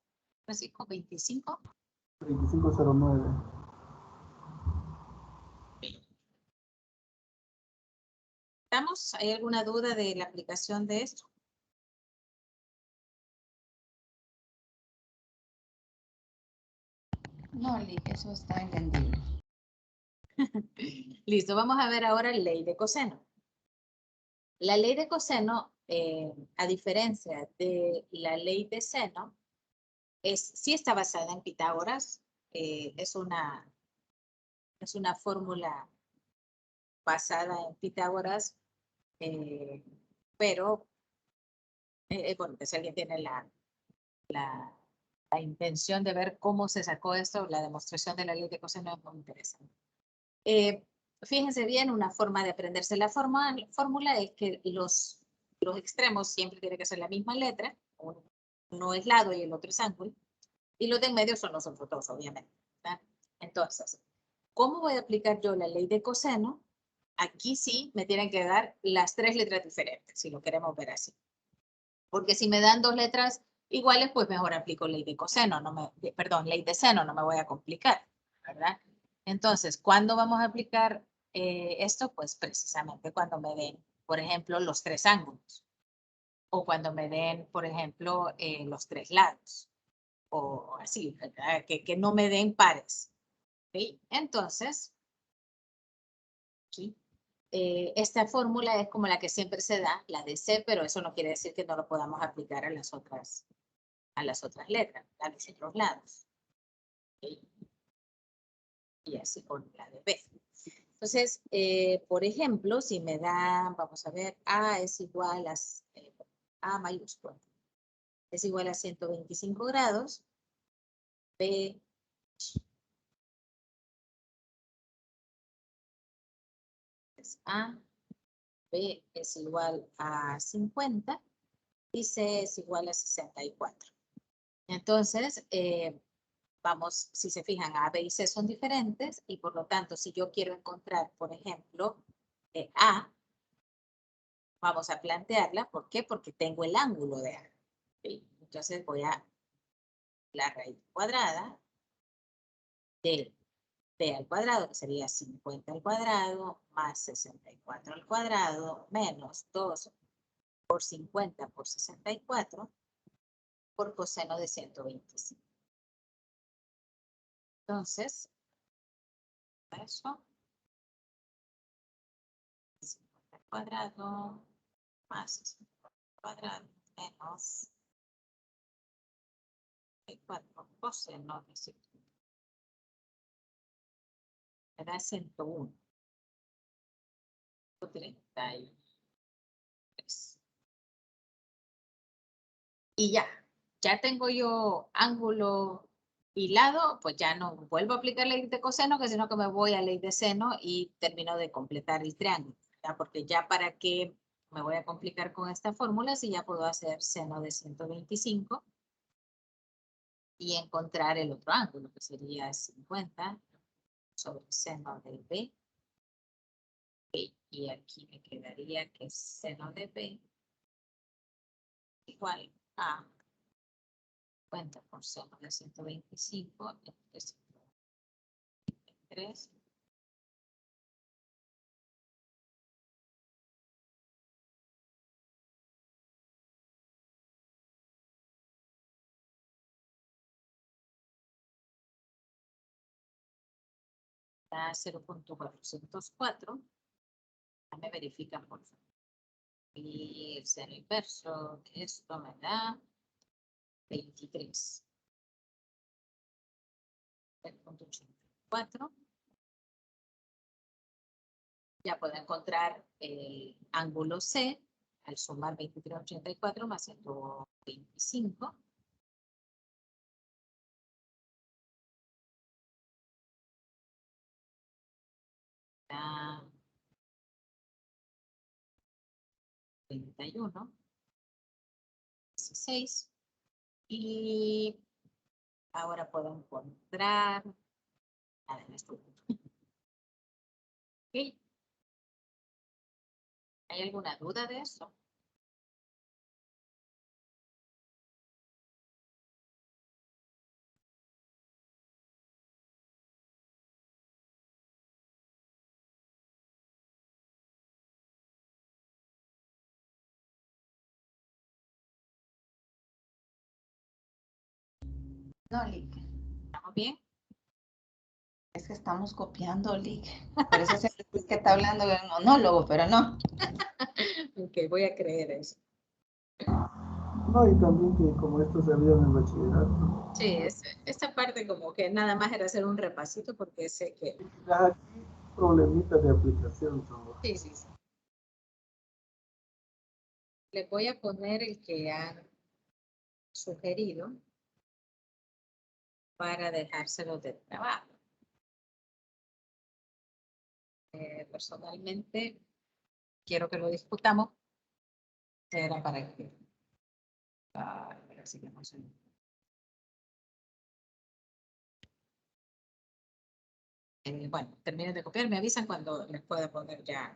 ¿25? 2509. ¿Estamos? ¿Hay alguna duda de la aplicación de esto? No, eso está entendido. Listo, vamos a ver ahora la ley de coseno. La ley de coseno, a diferencia de la ley de seno, sí está basada en Pitágoras. Es una fórmula basada en Pitágoras, pero bueno, si alguien tiene la intención de ver cómo se sacó esto, la demostración de la ley de coseno es muy interesante. Fíjense bien, una forma de aprenderse la fórmula es que los extremos siempre tienen que ser la misma letra, uno es lado y el otro es ángulo, y los de en medio son los otros dos, obviamente, ¿verdad? Entonces, ¿cómo voy a aplicar yo la ley de coseno? Aquí sí me tienen que dar las tres letras diferentes, si lo queremos ver así. Porque si me dan dos letras iguales, pues mejor aplico ley de coseno, perdón, ley de seno, no me voy a complicar, ¿verdad? Entonces, ¿cuándo vamos a aplicar esto? Pues precisamente cuando me den, por ejemplo, los tres ángulos. O cuando me den, por ejemplo, los tres lados. O así, ¿verdad? Que no me den pares. ¿Sí? Entonces, ¿sí? Esta fórmula es como la que siempre se da, la de C, pero eso no quiere decir que no lo podamos aplicar a las otras letras, a los otros lados. ¿Sí? Y así con la de B. Entonces, por ejemplo, si me da, vamos a ver, A es igual a, A mayúscula, es igual a 125 grados, B es A, B es igual a 50 y C es igual a 64. Entonces, vamos, si se fijan, A, B y C son diferentes y por lo tanto, si yo quiero encontrar, por ejemplo, A, vamos a plantearla, ¿por qué? Porque tengo el ángulo de A. ¿Sí? Entonces voy a la raíz cuadrada de B al cuadrado, que sería 50 al cuadrado, más 64 al cuadrado, menos 2 por 50 por 64, por coseno de 125. Entonces, eso, 50 al cuadrado, más 64 al cuadrado, menos 64 coseno de 125. Me da 101. 33. Y ya tengo yo ángulo y lado, pues ya no vuelvo a aplicar ley de coseno, que sino que me voy a ley de seno y termino de completar el triángulo, ¿verdad? Porque ya para qué me voy a complicar con esta fórmula si ya puedo hacer seno de 125 y encontrar el otro ángulo, que sería 50 sobre seno de B. Y aquí me quedaría que seno de B igual a 50 por seno de 125 entre 23. Da 0.404. Me verifican, por favor. Y el seno inverso de esto me da 23. 0.84. Ya puedo encontrar el ángulo C al sumar 23,84 más 125. Da 31, 16. Y ahora puedo encontrar nada en este punto. ¿Okay? ¿Hay alguna duda de eso? No, Lick. ¿Estamos bien? Es que estamos copiando, Lick. Por eso se dice que está hablando en monólogo, pero no. Ok, voy a creer eso. No, y también que como esto se había en el bachillerato. Sí, esta parte como que nada más era hacer un repasito porque sé que... Ya aquí problemitas de aplicación son. Sí, sí, sí. Les voy a poner el que han sugerido para dejárselo de trabajo. Personalmente, quiero que lo discutamos. Era para que... así que no sé. Bueno, terminen de copiar, me avisan cuando les pueda poner ya.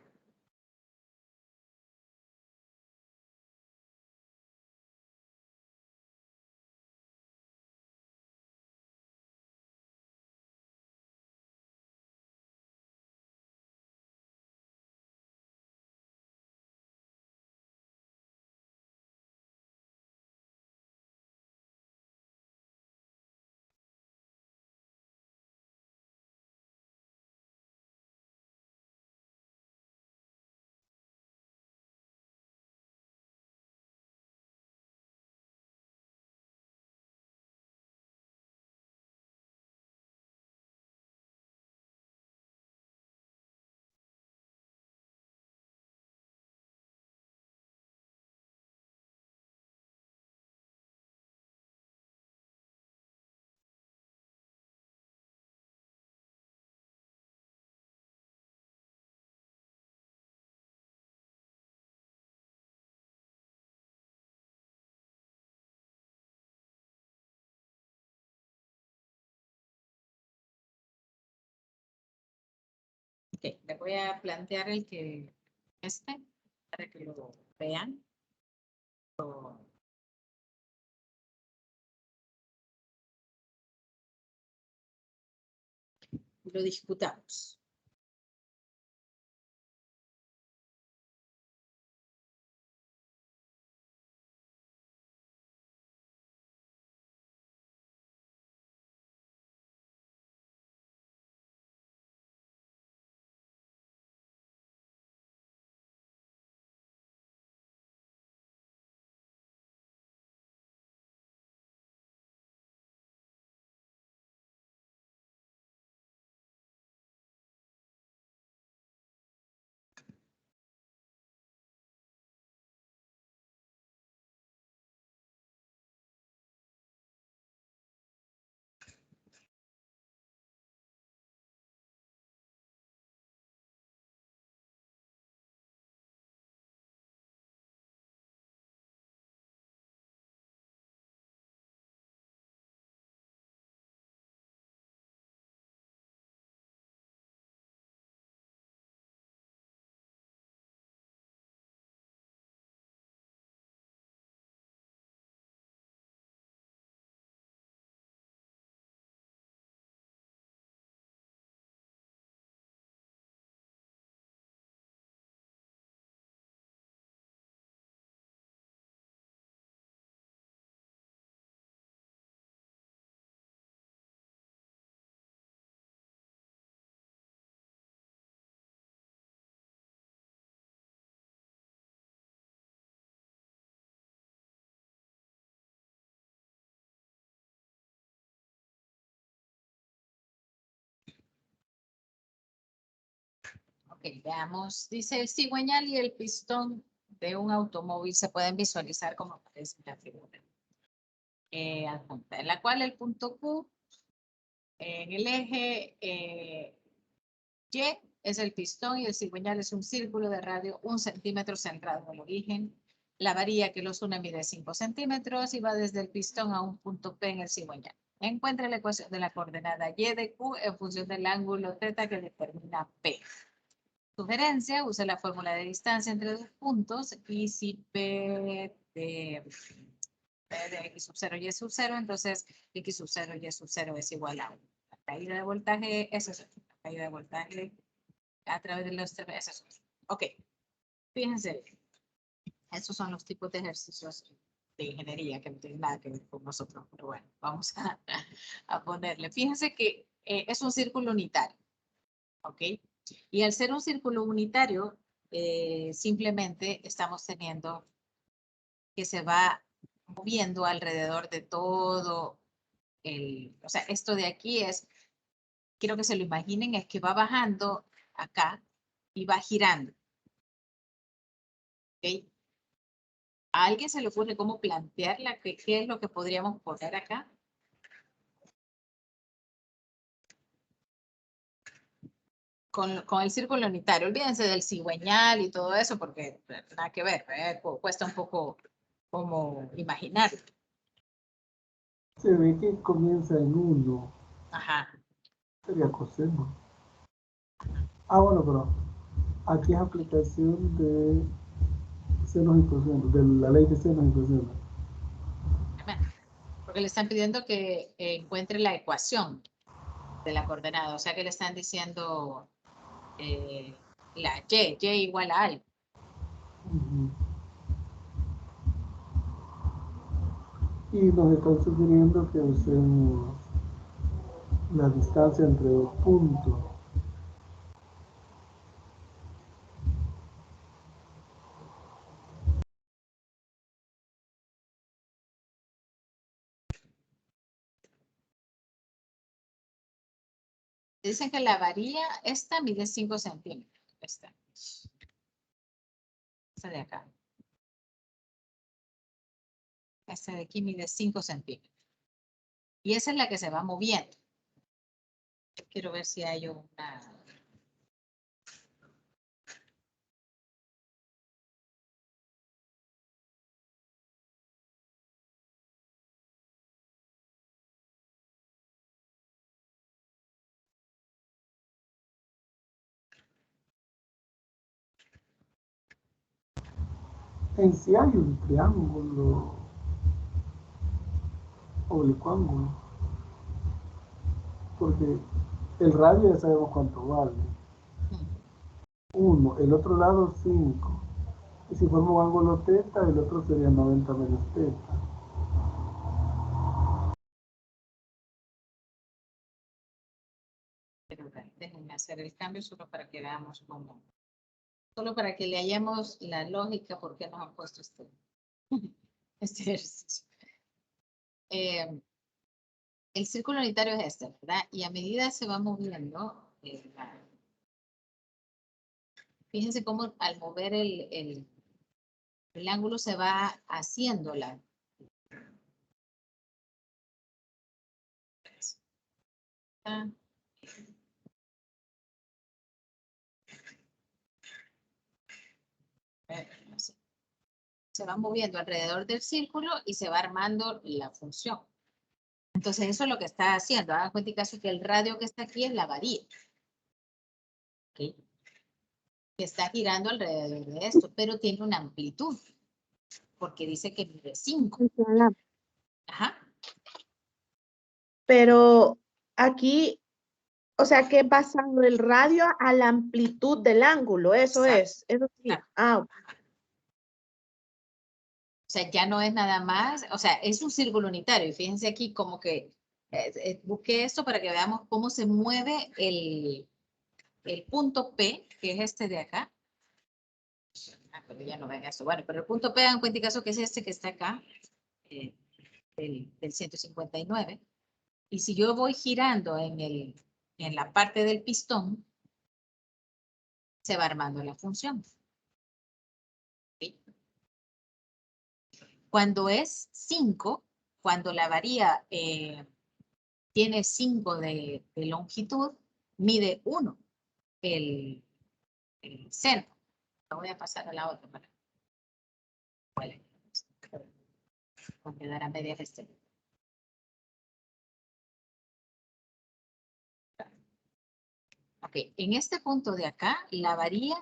Ok, les voy a plantear el que para que lo vean. Lo discutamos. Ok, veamos. Dice el cigüeñal y el pistón de un automóvil se pueden visualizar como aparece en la figura. Adjunta, en la cual el punto Q en el eje Y es el pistón y el cigüeñal es un círculo de radio 1 centímetro centrado en el origen. La varilla que los une mide 5 centímetros y va desde el pistón a un punto P en el cigüeñal. Encuentra la ecuación de la coordenada Y de Q en función del ángulo θ que determina P. Sugerencia, use la fórmula de distancia entre dos puntos y si P de X sub 0 y Y sub 0, entonces X sub 0 y Y sub 0 es igual a 1. La caída de voltaje, eso es la caída de voltaje a través de los tres, eso es. Ok, fíjense, esos son los tipos de ejercicios de ingeniería que no tienen nada que ver con nosotros, pero bueno, vamos a ponerle. Fíjense que es un círculo unitario, ¿ok? Y al ser un círculo unitario, simplemente estamos teniendo que se va moviendo alrededor de todo o sea, esto de aquí es, quiero que se lo imaginen, es que va bajando acá y va girando. ¿Ok? ¿A alguien se le ocurre cómo plantearla? ¿Qué es lo que podríamos poner acá? Con el círculo unitario. Olvídense del cigüeñal y todo eso, porque nada que ver, cuesta un poco como imaginar. Se ve que comienza en 1. Ajá. Sería coseno. Ah, bueno, pero aquí es aplicación de senos y cosenos, de la ley de senos y cosenos. Porque le están pidiendo que encuentre la ecuación de la coordenada. O sea que le están diciendo la Y igual a algo. Ujú. Y nos están sugiriendo que usemos la distancia entre dos puntos. Dicen que la varilla, esta mide 5 centímetros. Esta de acá. Esta de aquí mide 5 centímetros. Y esa es la que se va moviendo. Quiero ver si hay una... En sí hay un triángulo oblicuo, porque el radio ya sabemos cuánto vale. 1, el otro lado 5. Y si forma un ángulo θ, el otro sería 90 menos θ. Pero déjenme hacer el cambio solo para que veamos cómo... Solo para que le hallemos la lógica por qué nos han puesto este ejercicio. El círculo unitario es este, ¿verdad? Y a medida se va moviendo, fíjense cómo al mover el ángulo se va haciendo la... Así. Se va moviendo alrededor del círculo y se va armando la función. Entonces eso es lo que está haciendo. Hagan cuenta que el radio que está aquí es la varilla. ¿Okay? Que está girando alrededor de esto, pero tiene una amplitud. Porque dice que mide 5. Ajá. Pero aquí, o sea, que pasando el radio a la amplitud del ángulo, eso Exacto. es, eso sí. Claro. Ah, O sea, ya no es nada más, o sea, es un círculo unitario. Y fíjense aquí como que busqué esto para que veamos cómo se mueve el punto P, que es este de acá. Ah, pero ya no ven eso. Bueno, pero el punto P, dan cuenta y caso que es este que está acá, del 159. Y si yo voy girando en la parte del pistón, se va armando la función. ¿Sí? Cuando es 5, cuando la varía tiene 5 de longitud, mide 1 el seno. Lo voy a pasar a la otra para quedar a medias este. Ok, en este punto de acá, la varía.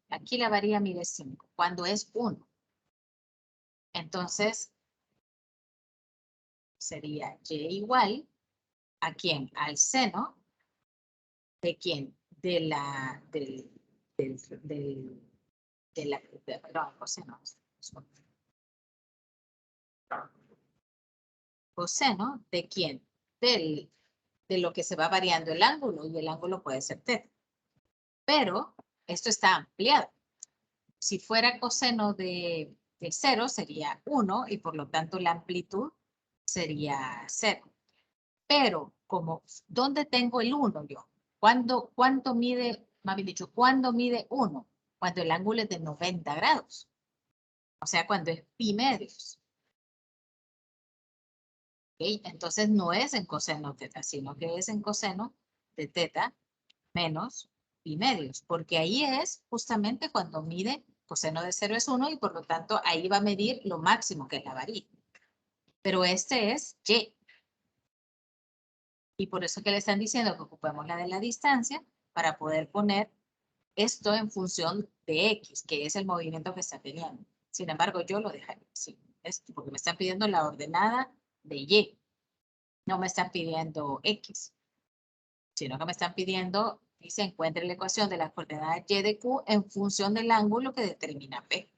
Aquí la varía mide 5, cuando es 1. Entonces, sería y igual a quién, al seno de quién, de la, perdón, coseno, coseno de quién, de lo que se va variando el ángulo, y el ángulo puede ser θ. Pero esto está ampliado. Si fuera coseno de 0 sería 1 y por lo tanto la amplitud sería 0. Pero como, ¿dónde tengo el 1 yo? ¿Cuánto mide, más bien dicho, cuándo mide 1? Cuando el ángulo es de 90 grados. O sea, cuando es pi medios. ¿Okay? Entonces no es en coseno θ, sino que es en coseno de θ menos pi medios. Porque ahí es justamente cuando mide coseno de 0 es 1 y por lo tanto ahí va a medir lo máximo que es la varilla. Pero este es y. Y por eso que le están diciendo que ocupemos la de la distancia para poder poner esto en función de X, que es el movimiento que está teniendo. Sin embargo, yo lo dejaría así, porque me están pidiendo la ordenada de Y. No me están pidiendo X, sino que me están pidiendo, dice, encuentre la ecuación de las coordenadas Y de Q en función del ángulo que determina P.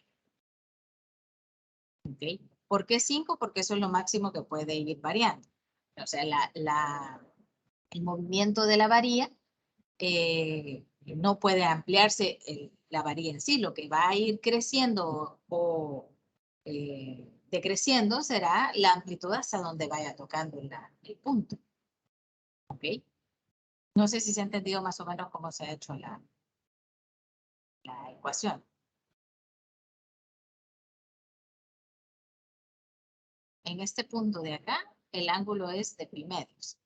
¿Ok? ¿Por qué 5? Porque eso es lo máximo que puede ir variando. O sea, el movimiento de la varilla no puede ampliarse la varilla en sí. Lo que va a ir creciendo o decreciendo será la amplitud hasta donde vaya tocando el punto. ¿Ok? No sé si se ha entendido más o menos cómo se ha hecho la ecuación. En este punto de acá, el ángulo es de pi medios.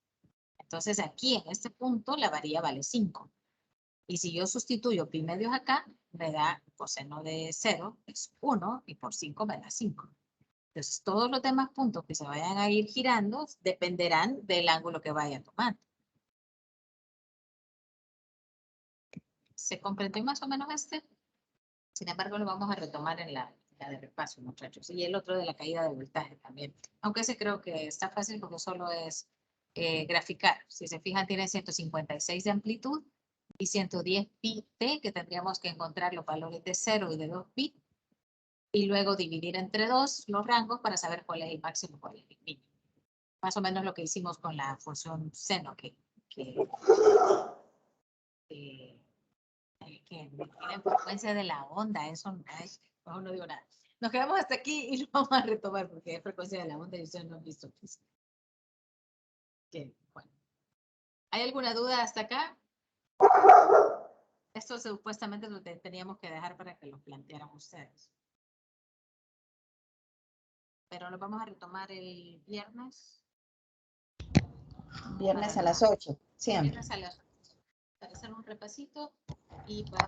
Entonces aquí en este punto la varilla vale 5. Y si yo sustituyo pi medios acá, me da coseno de 0, es 1, y por 5 me da 5. Entonces todos los demás puntos que se vayan a ir girando dependerán del ángulo que vaya tomando. ¿Se comprendió más o menos este? Sin embargo, lo vamos a retomar en la de repaso, muchachos. Y el otro de la caída de voltaje también. Aunque ese creo que está fácil porque solo es graficar. Si se fijan, tiene 156 de amplitud y 110 pi t, que tendríamos que encontrar los valores de 0 y de 2 pi. Y luego dividir entre 2 los rangos para saber cuál es el máximo y cuál es el mínimo. Más o menos lo que hicimos con la función seno, que tiene frecuencia de la onda, eso no digo nada. Nos quedamos hasta aquí y lo vamos a retomar porque es frecuencia de la onda y ustedes no han visto física. Bueno. ¿Hay alguna duda hasta acá? Esto supuestamente lo teníamos que dejar para que lo plantearan ustedes. Pero lo vamos a retomar el viernes. Viernes a las 8, siempre. Viernes a las 8. Para hacer un repasito y para